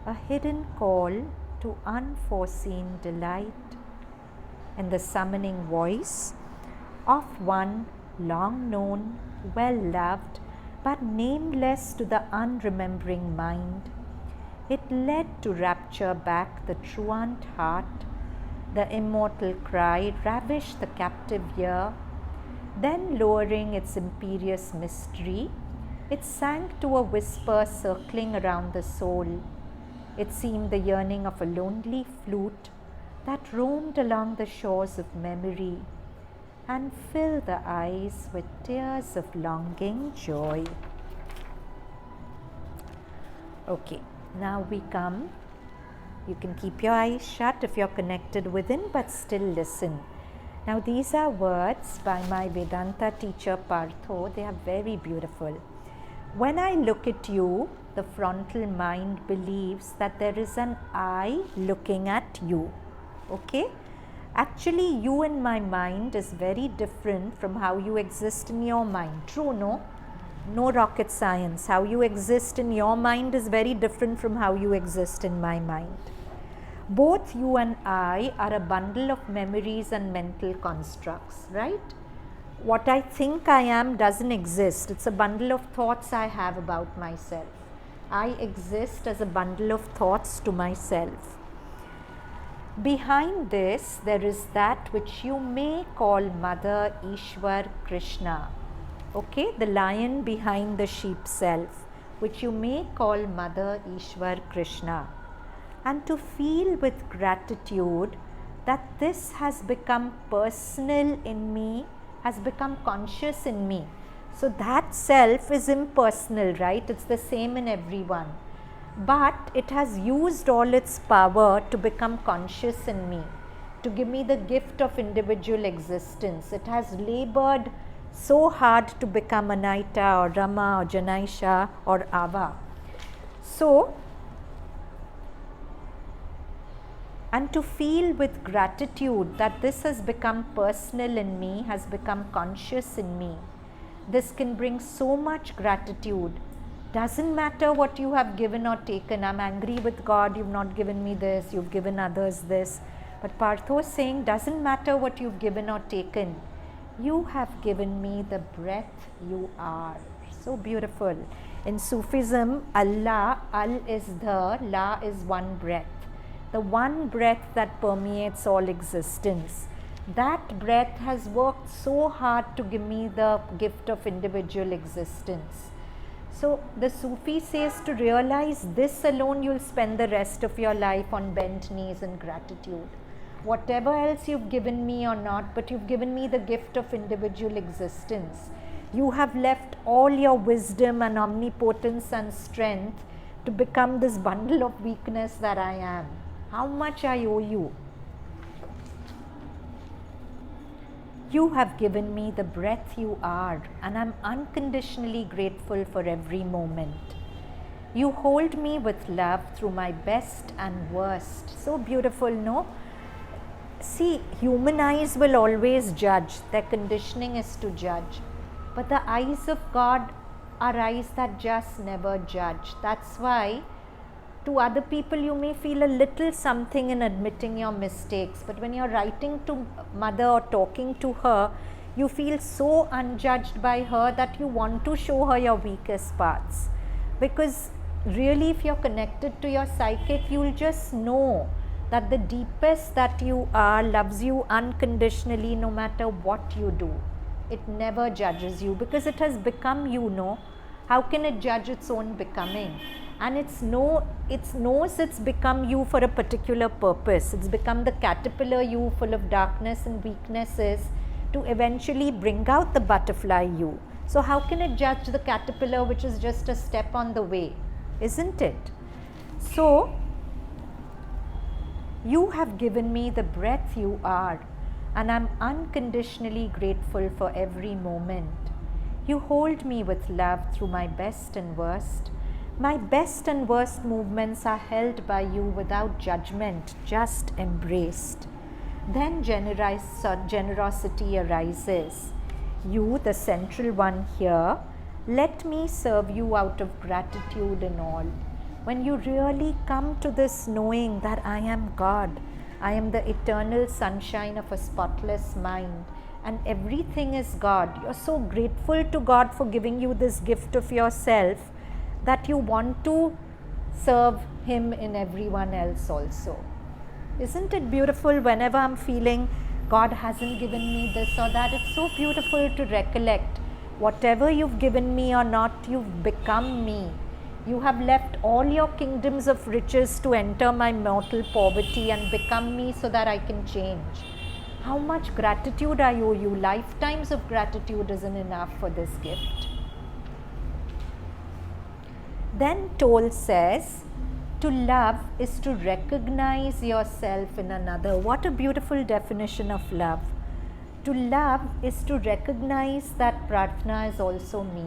a hidden call to unforeseen delight, in the summoning voice of one long known, well loved, but nameless to the unremembering mind. It led to rapture back the truant heart. The immortal cry ravished the captive ear. Then, lowering its imperious mystery, it sank to a whisper circling around the soul. It seemed the yearning of a lonely flute that roamed along the shores of memory and filled the eyes with tears of longing joy. Okay, now we come. You can keep your eyes shut if you're connected within, but still listen. Now these are words by my Vedanta teacher Partho. They are very beautiful. When I look at you, the frontal mind believes that there is an I looking at you. Okay? Actually, you in my mind is very different from how you exist in your mind. True, no? No rocket science. How you exist in your mind is very different from how you exist in my mind. Both you and I are a bundle of memories and mental constructs, right? What I think I am doesn't exist. It's a bundle of thoughts I have about myself. I exist as a bundle of thoughts to myself. Behind this, there is that which you may call Mother, Ishwar, Krishna. Okay, the lion behind the sheep self, which you may call Mother, Ishwar, Krishna. And to feel with gratitude that this has become personal in me, has become conscious in me. So that self is impersonal, right? It's the same in everyone. But it has used all its power to become conscious in me, to give me the gift of individual existence. It has labored so hard to become Anahita or Rama or Janaisha or Ava. So, and to feel with gratitude that this has become personal in me, has become conscious in me. This can bring so much gratitude. Doesn't matter what you have given or taken. I'm angry with God, you've not given me this, you've given others this. But Partho is saying, doesn't matter what you've given or taken. You have given me the breath you are. So beautiful. In Sufism, Allah, Al is the, La is one breath. The one breath that permeates all existence. That breath has worked so hard to give me the gift of individual existence. So the Sufi says to realize this alone, you'll spend the rest of your life on bent knees in gratitude. Whatever else you've given me or not, but you've given me the gift of individual existence. You have left all your wisdom and omnipotence and strength to become this bundle of weakness that I am. How much I owe you? You have given me the breath you are, and I'm unconditionally grateful for every moment. You hold me with love through my best and worst. So beautiful, no? See, human eyes will always judge. Their conditioning is to judge. But the eyes of God are eyes that just never judge. That's why to other people you may feel a little something in admitting your mistakes, but when you're writing to Mother or talking to her, you feel so unjudged by her that you want to show her your weakest parts. Because really, if you're connected to your psychic, you'll just know that the deepest that you are loves you unconditionally no matter what you do. It never judges you because it has become you, no? How can it judge its own becoming? And it knows it's become you for a particular purpose. It's become the caterpillar you full of darkness and weaknesses to eventually bring out the butterfly you. So how can it judge the caterpillar which is just a step on the way? Isn't it? So, you have given me the breath you are, and I'm unconditionally grateful for every moment. You hold me with love through my best and worst. My best and worst movements are held by you without judgment, just embraced. Then generosity arises. You, the central one here, let me serve you out of gratitude and all. When you really come to this knowing that I am God, I am the eternal sunshine of a spotless mind, and everything is God. You're so grateful to God for giving you this gift of yourself that you want to serve Him in everyone else also. Isn't it beautiful whenever I'm feeling God hasn't given me this or that? It's so beautiful to recollect whatever you've given me or not, you've become me. You have left all your kingdoms of riches to enter my mortal poverty and become me so that I can change. How much gratitude I owe you? Lifetimes of gratitude isn't enough for this gift. Then Toll says, to love is to recognize yourself in another. What a beautiful definition of love. To love is to recognize that Prarthana is also me.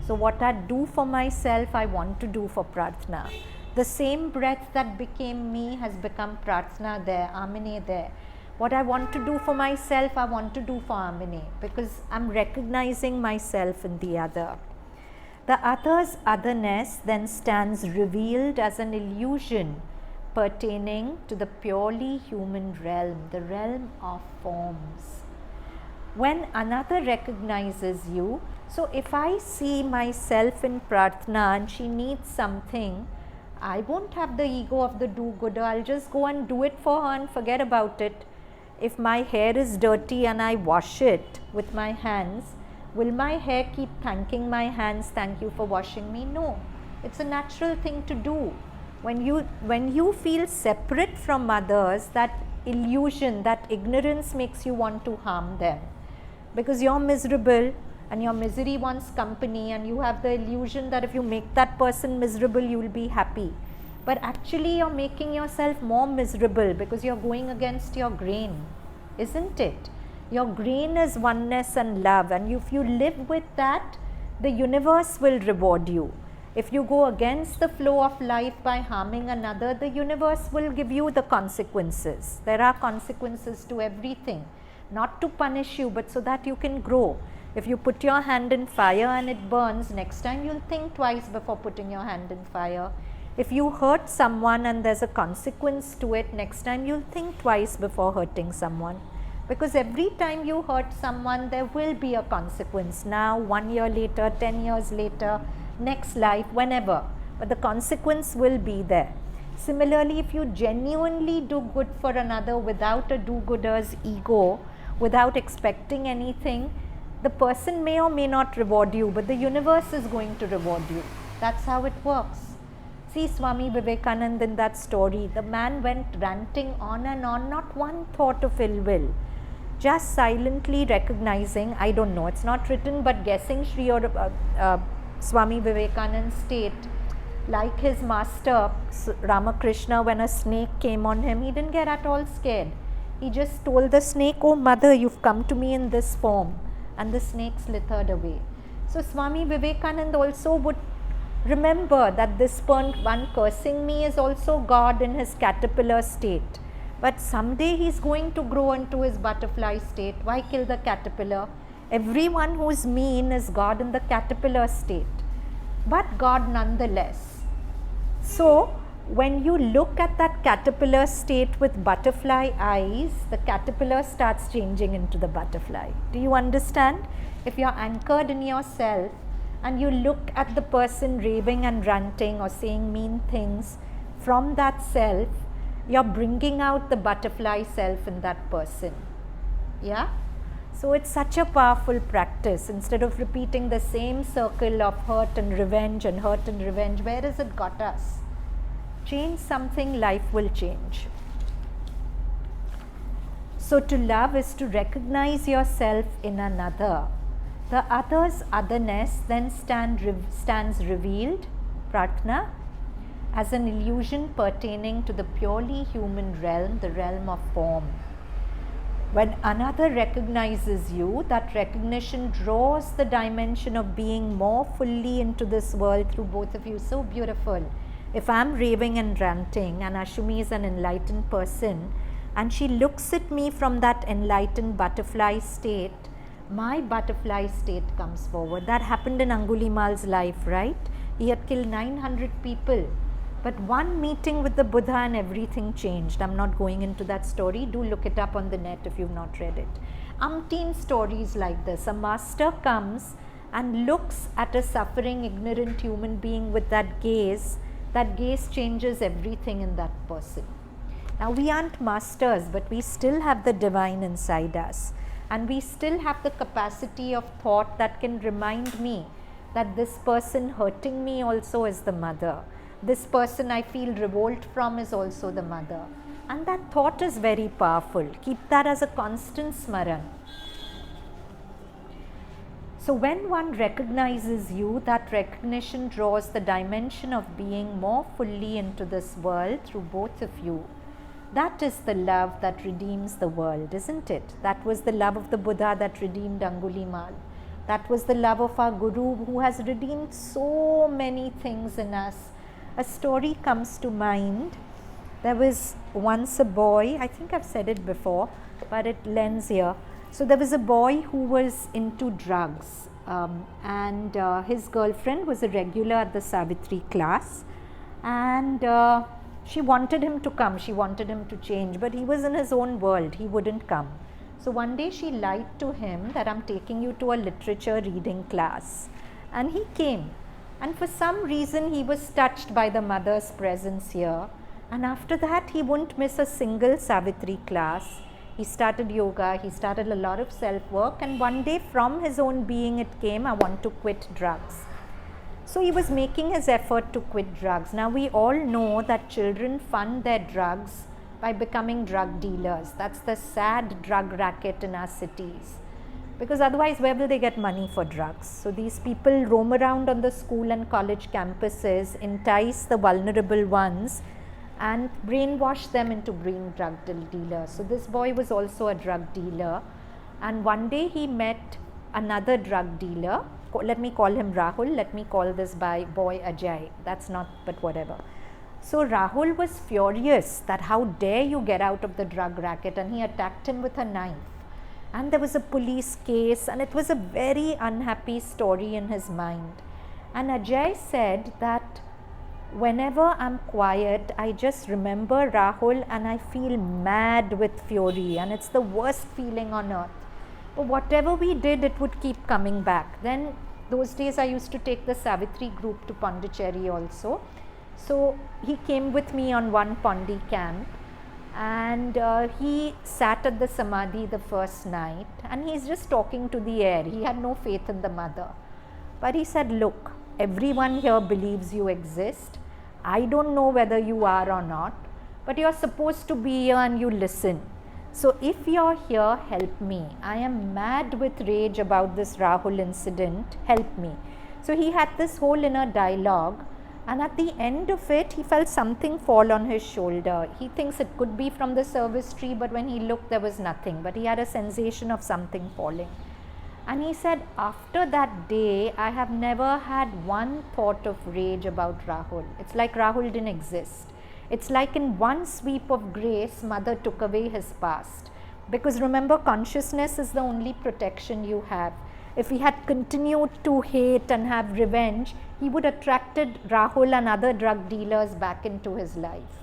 So what I do for myself, I want to do for Prarthana. The same breath that became me has become Prarthana there, Amine there. What I want to do for myself, I want to do for Amine, because I'm recognizing myself in the other. The other's otherness then stands revealed as an illusion pertaining to the purely human realm, the realm of forms. When another recognizes you, so if I see myself in Prarthana and she needs something, I won't have the ego of the do-gooder. I'll just go and do it for her and forget about it. If my hair is dirty and I wash it with my hands, will my hair keep thanking my hands, thank you for washing me? No, it's a natural thing to do. When you feel separate from others, that illusion, that ignorance makes you want to harm them. Because you're miserable and your misery wants company, and you have the illusion that if you make that person miserable, you will be happy. But actually you're making yourself more miserable because you're going against your grain, isn't it? Your grain is oneness and love, and if you live with that, the universe will reward you. If you go against the flow of life by harming another, the universe will give you the consequences. There are consequences to everything, not to punish you, but so that you can grow. If you put your hand in fire and it burns, next time you'll think twice before putting your hand in fire. If you hurt someone and there's a consequence to it, next time you'll think twice before hurting someone. Because every time you hurt someone, there will be a consequence. Now, 1 year later, 10 years later, next life, whenever. But the consequence will be there. Similarly, if you genuinely do good for another without a do-gooder's ego, without expecting anything, the person may or may not reward you, but the universe is going to reward you. That's how it works. See Swami Vivekananda in that story, the man went ranting on and on, not one thought of ill will. Just silently recognizing, I don't know, it's not written, but guessing Sri Swami Vivekananda's state, like his master Ramakrishna, when a snake came on him, he didn't get at all scared. He just told the snake, oh mother, you've come to me in this form, and the snake slithered away. So Swami Vivekananda also would remember that this one cursing me is also God in his caterpillar state. But someday he's going to grow into his butterfly state. Why kill the caterpillar? Everyone who's mean is God in the caterpillar state, but God nonetheless. So when you look at that caterpillar state with butterfly eyes, the caterpillar starts changing into the butterfly. Do you understand? If you're anchored in yourself and you look at the person raving and ranting or saying mean things from that self, you're bringing out the butterfly self in that person. Yeah? So it's such a powerful practice. Instead of repeating the same circle of hurt and revenge, where has it got us? Change something, life will change. So to love is to recognize yourself in another. The other's otherness then stands revealed, pratna, as an illusion pertaining to the purely human realm, the realm of form. When another recognizes you, that recognition draws the dimension of being more fully into this world through both of you. So beautiful. If I'm raving and ranting and Ashumi is an enlightened person and she looks at me from that enlightened butterfly state, my butterfly state comes forward. That happened in Angulimal's life, right? He had killed 900 people. But one meeting with the Buddha and everything changed. I'm not going into that story. Do look it up on the net if you've not read it. Umpteen stories like this. A master comes and looks at a suffering, ignorant human being with that gaze. That gaze changes everything in that person. Now we aren't masters, but we still have the divine inside us. And we still have the capacity of thought that can remind me that this person hurting me also is the mother. This person I feel revolt from is also the mother. And that thought is very powerful. Keep that as a constant smaran. So when one recognizes you, that recognition draws the dimension of being more fully into this world through both of you. That is the love that redeems the world, isn't it? That was the love of the Buddha that redeemed Angulimal. That was the love of our Guru who has redeemed so many things in us. A story comes to mind. There was once a boy, I think I've said it before, but it lends here. So there was a boy who was into drugs and his girlfriend was a regular at the Savitri class, and she wanted him to come, she wanted him to change, but he was in his own world, he wouldn't come. So one day she lied to him that I'm taking you to a literature reading class, and he came. And for some reason he was touched by the mother's presence here, and after that he wouldn't miss a single Savitri class. He started yoga, he started a lot of self-work, and one day from his own being it came, I want to quit drugs. So he was making his effort to quit drugs. Now we all know that children fund their drugs by becoming drug dealers. That's the sad drug racket in our cities. Because otherwise where will they get money for drugs? So these people roam around on the school and college campuses, entice the vulnerable ones and brainwash them into being drug dealers. So this boy was also a drug dealer, and one day he met another drug dealer. Let me call him Rahul, let me call this boy Ajay. That's not, but whatever. So Rahul was furious that how dare you get out of the drug racket, and he attacked him with a knife. And there was a police case, and it was a very unhappy story in his mind. And Ajay said that whenever I'm quiet, I just remember Rahul and I feel mad with fury, and it's the worst feeling on earth. But whatever we did, it would keep coming back. Then those days I used to take the Savitri group to Pondicherry also. So he came with me on one Pondi camp, and he sat at the Samadhi the first night, and he's just talking to the air. He had no faith in the mother. But he said, look, everyone here believes you exist. I don't know whether you are or not, but you're supposed to be here and you listen. So if you're here, help me. I am mad with rage about this Rahul incident. Help me. So he had this whole inner dialogue, and at the end of it, he felt something fall on his shoulder. He thinks it could be from the service tree, but when he looked, there was nothing. But he had a sensation of something falling. And he said, after that day, I have never had one thought of rage about Rahul. It's like Rahul didn't exist. It's like in one sweep of grace, Mother took away his past. Because remember, consciousness is the only protection you have. If he had continued to hate and have revenge, he would have attracted Rahul and other drug dealers back into his life.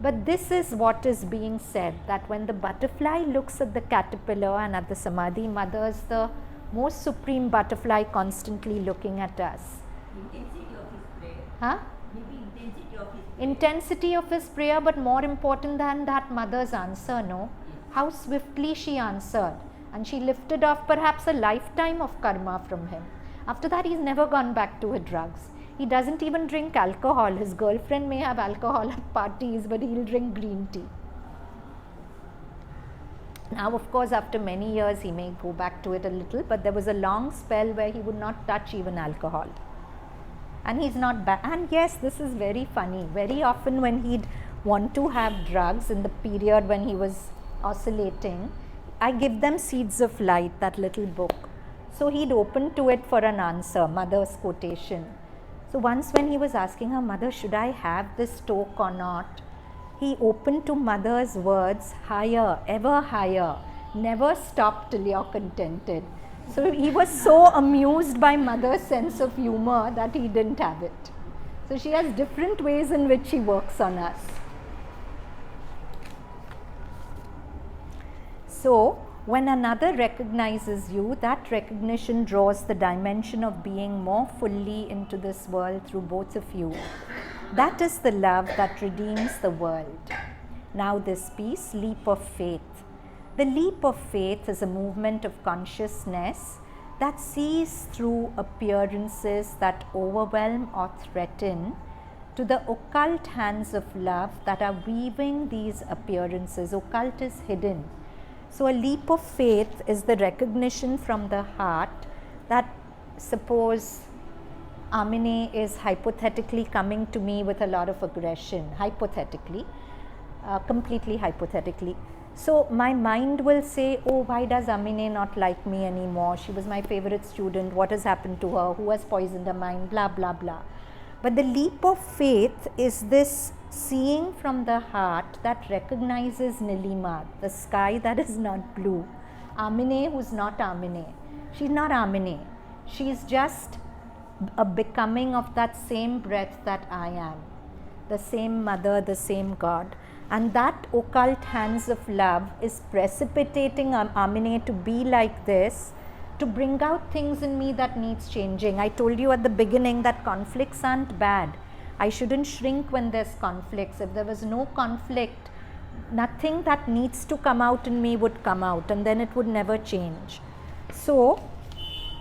But this is what is being said, that when the butterfly looks at the caterpillar and at the Samadhi, Mother is the most supreme butterfly constantly looking at us. Intensity of his prayer. Huh? Maybe intensity of his prayer. Intensity of his prayer, but more important than that, Mother's answer, no? How swiftly she answered. And she lifted off perhaps a lifetime of karma from him. After that, he's never gone back to her drugs. He doesn't even drink alcohol. His girlfriend may have alcohol at parties, but he'll drink green tea. Now, of course, after many years, he may go back to it a little, but there was a long spell where he would not touch even alcohol. And he's not back. And yes, this is very funny. Very often when he'd want to have drugs in the period when he was oscillating, I give them Seeds of Light, that little book. So he'd open to it for an answer, mother's quotation. So once when he was asking her, Mother, should I have this toke or not? He opened to mother's words, higher, ever higher, never stop till you're contented. So he was so amused by mother's sense of humor that he didn't have it. So she has different ways in which she works on us. So when another recognizes you, that recognition draws the dimension of being more fully into this world through both of you. That is the love that redeems the world. Now this piece, leap of faith. The leap of faith is a movement of consciousness that sees through appearances that overwhelm or threaten to the occult hands of love that are weaving these appearances. Occult is hidden. So a leap of faith is the recognition from the heart that, suppose Amine is hypothetically coming to me with a lot of aggression, hypothetically, completely hypothetically. So my mind will say, oh, why does Amine not like me anymore? She was my favorite student. What has happened to her? Who has poisoned her mind? Blah, blah, blah. But the leap of faith is this seeing from the heart that recognizes Nilima, the sky that is not blue. Amine, who's not Amine. She's not Amine. She's just a becoming of that same breath that I am. The same mother, the same God. And that occult hands of love is precipitating Amine to be like this, to bring out things in me that needs changing. I told you at the beginning that conflicts aren't bad. I shouldn't shrink when there's conflicts. If there was no conflict, nothing that needs to come out in me would come out, and then it would never change. So,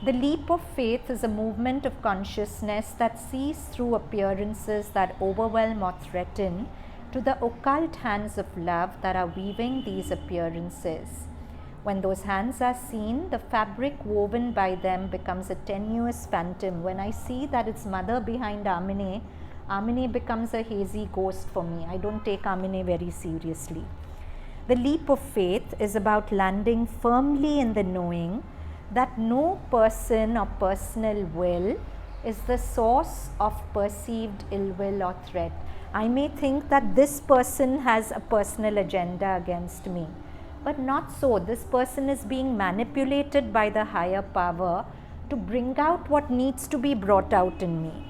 the leap of faith is a movement of consciousness that sees through appearances that overwhelm or threaten to the occult hands of love that are weaving these appearances. When those hands are seen, the fabric woven by them becomes a tenuous phantom. When I see that it's mother behind Amine, Amine becomes a hazy ghost for me. I don't take Amine very seriously. The leap of faith is about landing firmly in the knowing that no person or personal will is the source of perceived ill will or threat. I may think that this person has a personal agenda against me, but not so. This person is being manipulated by the higher power to bring out what needs to be brought out in me.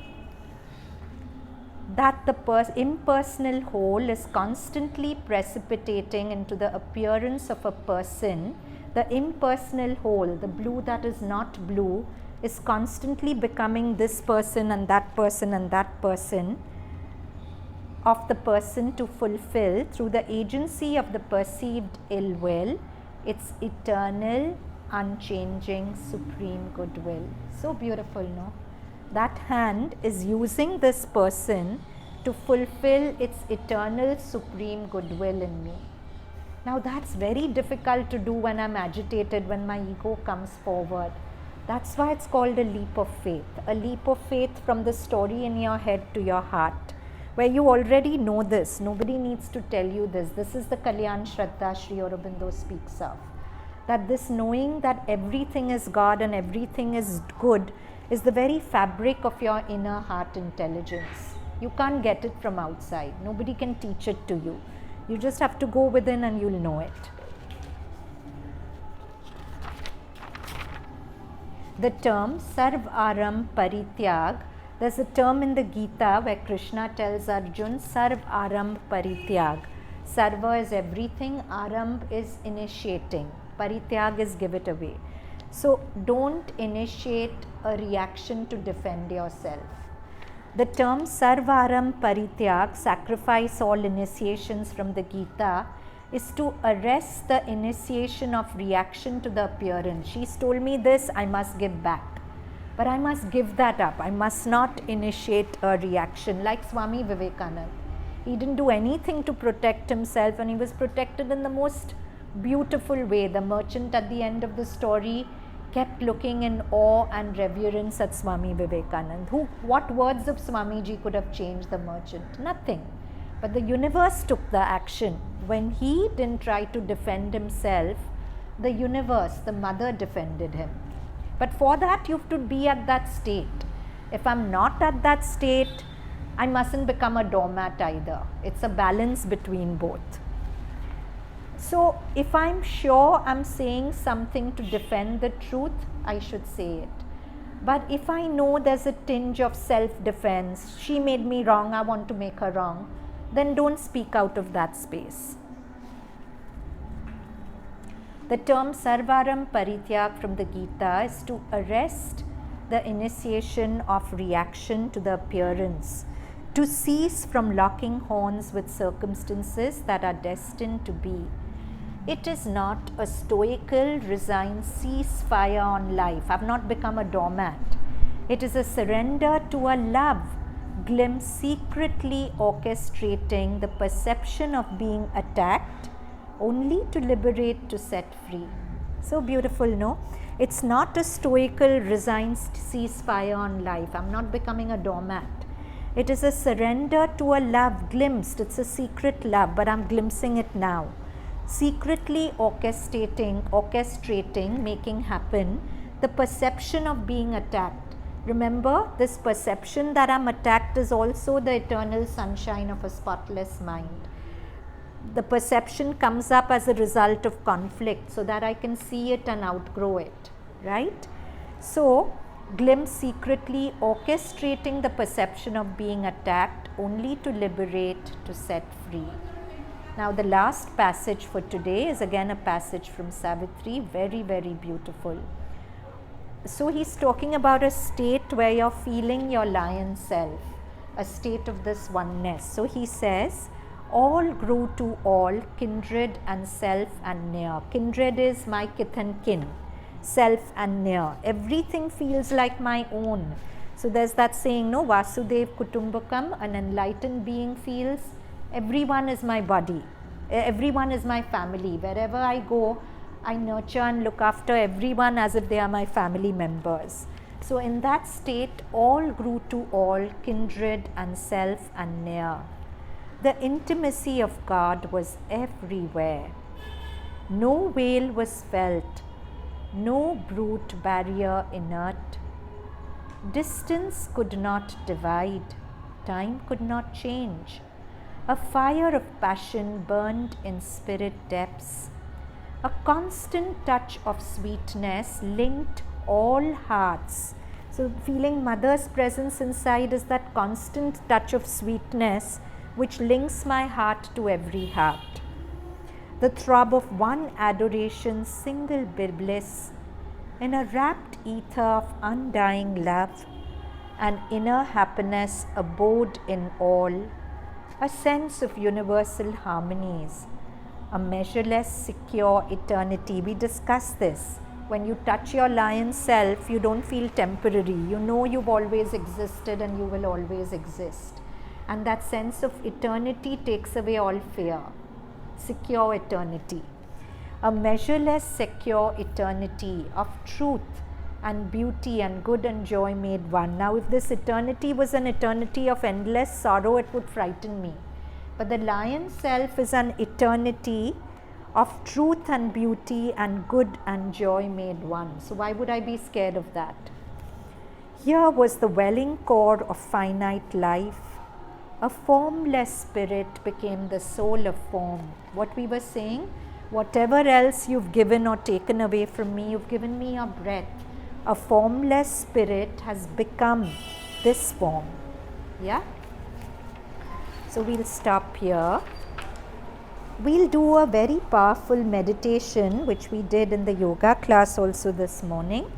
That the impersonal whole is constantly precipitating into the appearance of a person. The impersonal whole, the blue that is not blue, is constantly becoming this person and that person and that person, of the person to fulfill through the agency of the perceived ill will, its eternal, unchanging, supreme goodwill. So beautiful, no? That hand is using this person to fulfill its eternal, supreme goodwill in me. Now that's very difficult to do when I'm agitated, when my ego comes forward. That's why it's called a leap of faith. A leap of faith from the story in your head to your heart, where you already know this. Nobody needs to tell you this. This is the Kalyan Shraddha Sri Aurobindo speaks of. That this knowing that everything is God and everything is good is the very fabric of your inner heart intelligence. You can't get it from outside. Nobody can teach it to you. You just have to go within and you'll know it. The term Sarv Aram Parityag, there's a term in the Gita where Krishna tells Arjun, Sarv Aram Parityag. Sarva is everything, Aram is initiating, Parityag is give it away. So don't initiate a reaction to defend yourself. The term Sarvaram Parityag, sacrifice all initiations from the Gita, is to arrest the initiation of reaction to the appearance. She's told me this, I must give back. But I must give that up. I must not initiate a reaction like Swami Vivekananda. He didn't do anything to protect himself, and he was protected in the most beautiful way. The merchant at the end of the story kept looking in awe and reverence at Swami Vivekananda. What words of Swamiji could have changed the merchant? Nothing. But the universe took the action. When he didn't try to defend himself, the universe, the mother, defended him. But for that, you have to be at that state. If I'm not at that state, I mustn't become a doormat either. It's a balance between both. So if I'm sure I'm saying something to defend the truth, I should say it. But if I know there's a tinge of self-defense, she made me wrong, I want to make her wrong, then don't speak out of that space. The term Sarvaram Parityak from the Gita is to arrest the initiation of reaction to the appearance, to cease from locking horns with circumstances that are destined to be. It is not a stoical, resigned ceasefire on life. I've not become a doormat. It is a surrender to a love glimpse secretly orchestrating the perception of being attacked only to liberate, to set free. So beautiful, no? It's not a stoical, resigned ceasefire on life. I'm not becoming a doormat. It is a surrender to a love glimpsed. It's a secret love, but I'm glimpsing it now. Secretly orchestrating, making happen the perception of being attacked. Remember, this perception that I'm attacked is also the eternal sunshine of a spotless mind. The perception comes up as a result of conflict so that I can see it and outgrow it, right? So, glimpse secretly orchestrating the perception of being attacked only to liberate, to set free. Now, the last passage for today is again a passage from Savitri, very, very beautiful. So, he's talking about a state where you're feeling your lion self, a state of this oneness. So, he says, all grew to all, kindred and self and near. Kindred is my kith and kin, self and near. Everything feels like my own. So, there's that saying, no, Vasudev Kutumbakam, an enlightened being feels everyone is my body, everyone is my family. Wherever I go, I nurture and look after everyone as if they are my family members. So in that state, all grew to all, kindred and self and near. The intimacy of God was everywhere. No veil was felt, no brute barrier inert. Distance could not divide, time could not change. A fire of passion burned in spirit depths. A constant touch of sweetness linked all hearts. So feeling Mother's presence inside is that constant touch of sweetness which links my heart to every heart. The throb of one adoration, single bliss, in a rapt ether of undying love, and inner happiness abode in all. A sense of universal harmonies, a measureless, secure eternity. We discussed this. When you touch your lion self, you don't feel temporary. You know you've always existed and you will always exist. And that sense of eternity takes away all fear. Secure eternity. A measureless, secure eternity of truth and beauty and good and joy made one. Now, if this eternity was an eternity of endless sorrow, it would frighten me. But the lion self is an eternity of truth and beauty and good and joy made one. So why would I be scared of that? Here was the welling core of finite life. A formless spirit became the soul of form. What we were saying, whatever else you've given or taken away from me, you've given me your breath. A formless spirit has become this form. Yeah? So we'll stop here. We'll do a very powerful meditation which we did in the yoga class also this morning.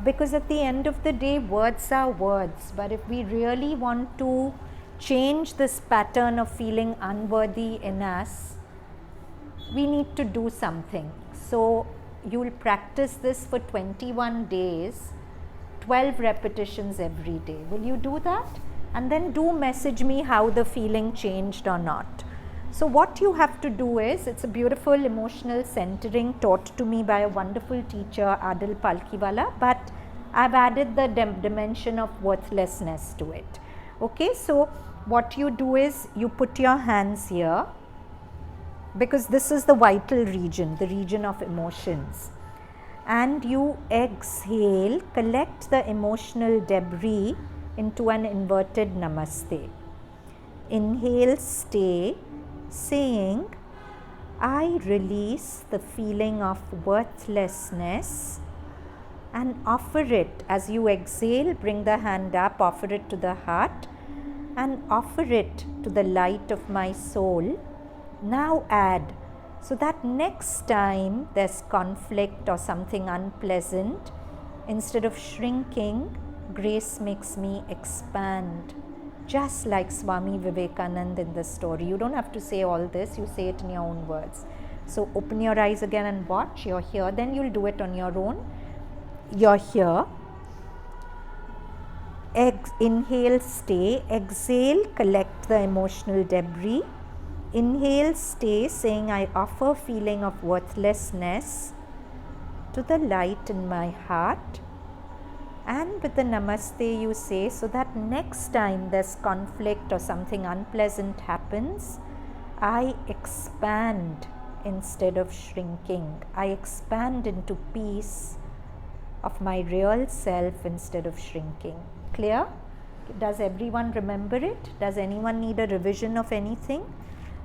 Because at the end of the day, words are words. But if we really want to change this pattern of feeling unworthy in us, we need to do something. So you'll practice this for 21 days, 12 repetitions every day. Will you do that? And then do message me how the feeling changed or not. So what you have to do is, it's a beautiful emotional centering taught to me by a wonderful teacher, Adil Palkiwala, but I've added the dimension of worthlessness to it. Okay, so what you do is you put your hands here, because this is the vital region, the region of emotions, and you exhale, collect the emotional debris into an inverted namaste. Inhale, stay, saying, I release the feeling of worthlessness, and offer it. As you exhale, bring the hand up, offer it to the heart, and offer it to the light of my soul. Now add, so that next time there's conflict or something unpleasant, instead of shrinking, grace makes me expand. Just like Swami Vivekananda in the story. You don't have to say all this, you say it in your own words. So open your eyes again and watch. You're here, then you'll do it on your own. You're here. Inhale, stay. Exhale, collect the emotional debris. Inhale, stay, saying I offer feeling of worthlessness to the light in my heart. And with the namaste you say, so that next time there's conflict or something unpleasant happens, I expand instead of shrinking. I expand into peace of my real self instead of shrinking. Clear? Does everyone remember it? Does anyone need a revision of anything?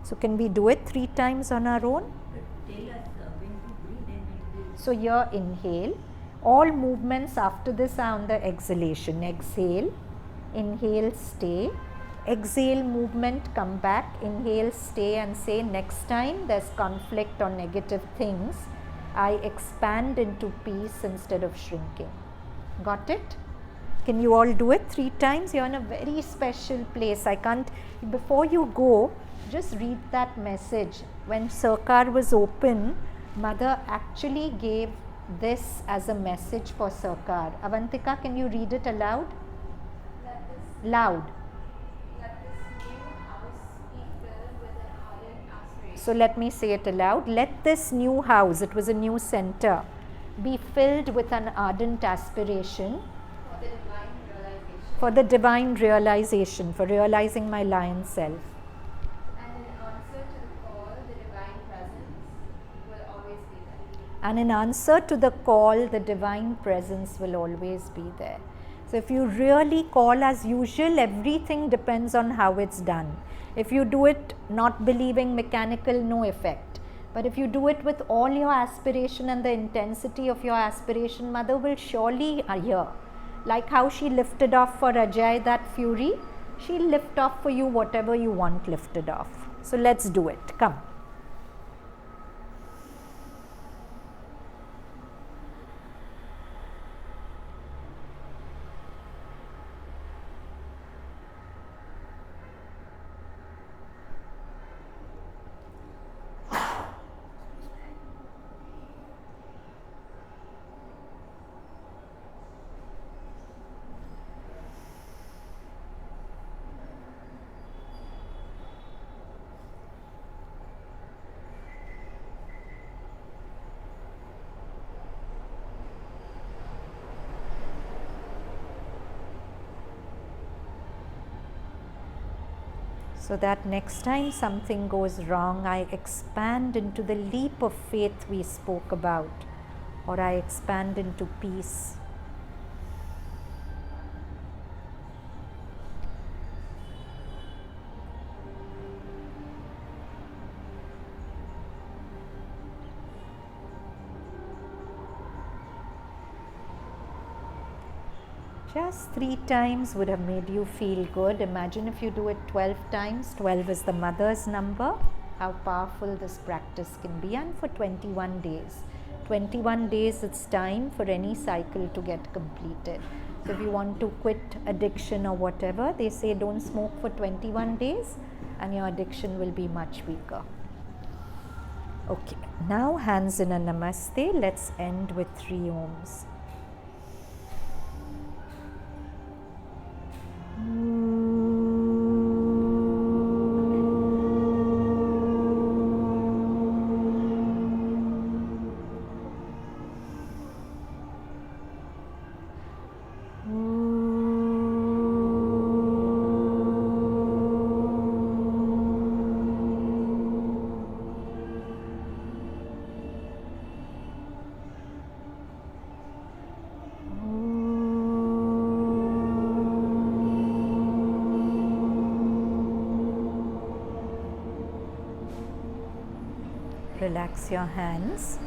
So can we do it 3 times on our own? Tell us when to breathe and when to. So here inhale. All movements after this are on the exhalation. Exhale, inhale, stay. Exhale, movement, come back. Inhale, stay, and say next time there's conflict or negative things, I expand into peace instead of shrinking. Got it? Can you all do it 3 times? You're in a very special place. I can't, before you go, just read that message. When Sarkar was open, Mother actually gave this as a message for Sarkar. Avantika, can you read it aloud? Loud. Let this new house be filled with an ardent aspiration. So let me say it aloud. Let this new house, it was a new center, be filled with an ardent aspiration For the divine realization. for realizing my lion self. And in answer to the call, the divine presence will always be there. And in answer to the call, the divine presence will always be there. So if you really call as usual, everything depends on how it's done. If you do it not believing, mechanical, no effect. But if you do it with all your aspiration and the intensity of your aspiration, Mother will surely hear. Like how she lifted off for Ajay that fury, she'll lift off for you whatever you want lifted off. So let's do it. Come. So that next time something goes wrong, I expand into the leap of faith we spoke about, or I expand into peace. Just 3 times would have made you feel good. Imagine if you do it 12 times. 12 is the mother's number. How powerful this practice can be. And for 21 days. 21 days it's time for any cycle to get completed. So if you want to quit addiction or whatever, they say don't smoke for 21 days and your addiction will be much weaker. Okay, now hands in a namaste. Let's end with 3 ohms. Relax your hands,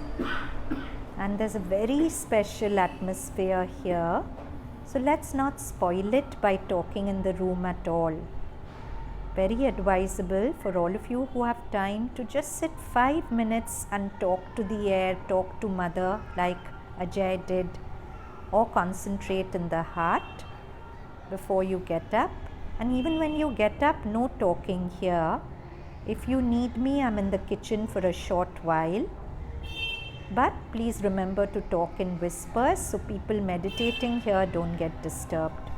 and there's a very special atmosphere here, so let's not spoil it by talking in the room at all. Very advisable for all of you who have time to just sit 5 minutes and talk to the air, talk to Mother like Ajay did, or concentrate in the heart before you get up. And even when you get up, no talking here. If you need me, I'm in the kitchen for a short while. But please remember to talk in whispers so people meditating here don't get disturbed.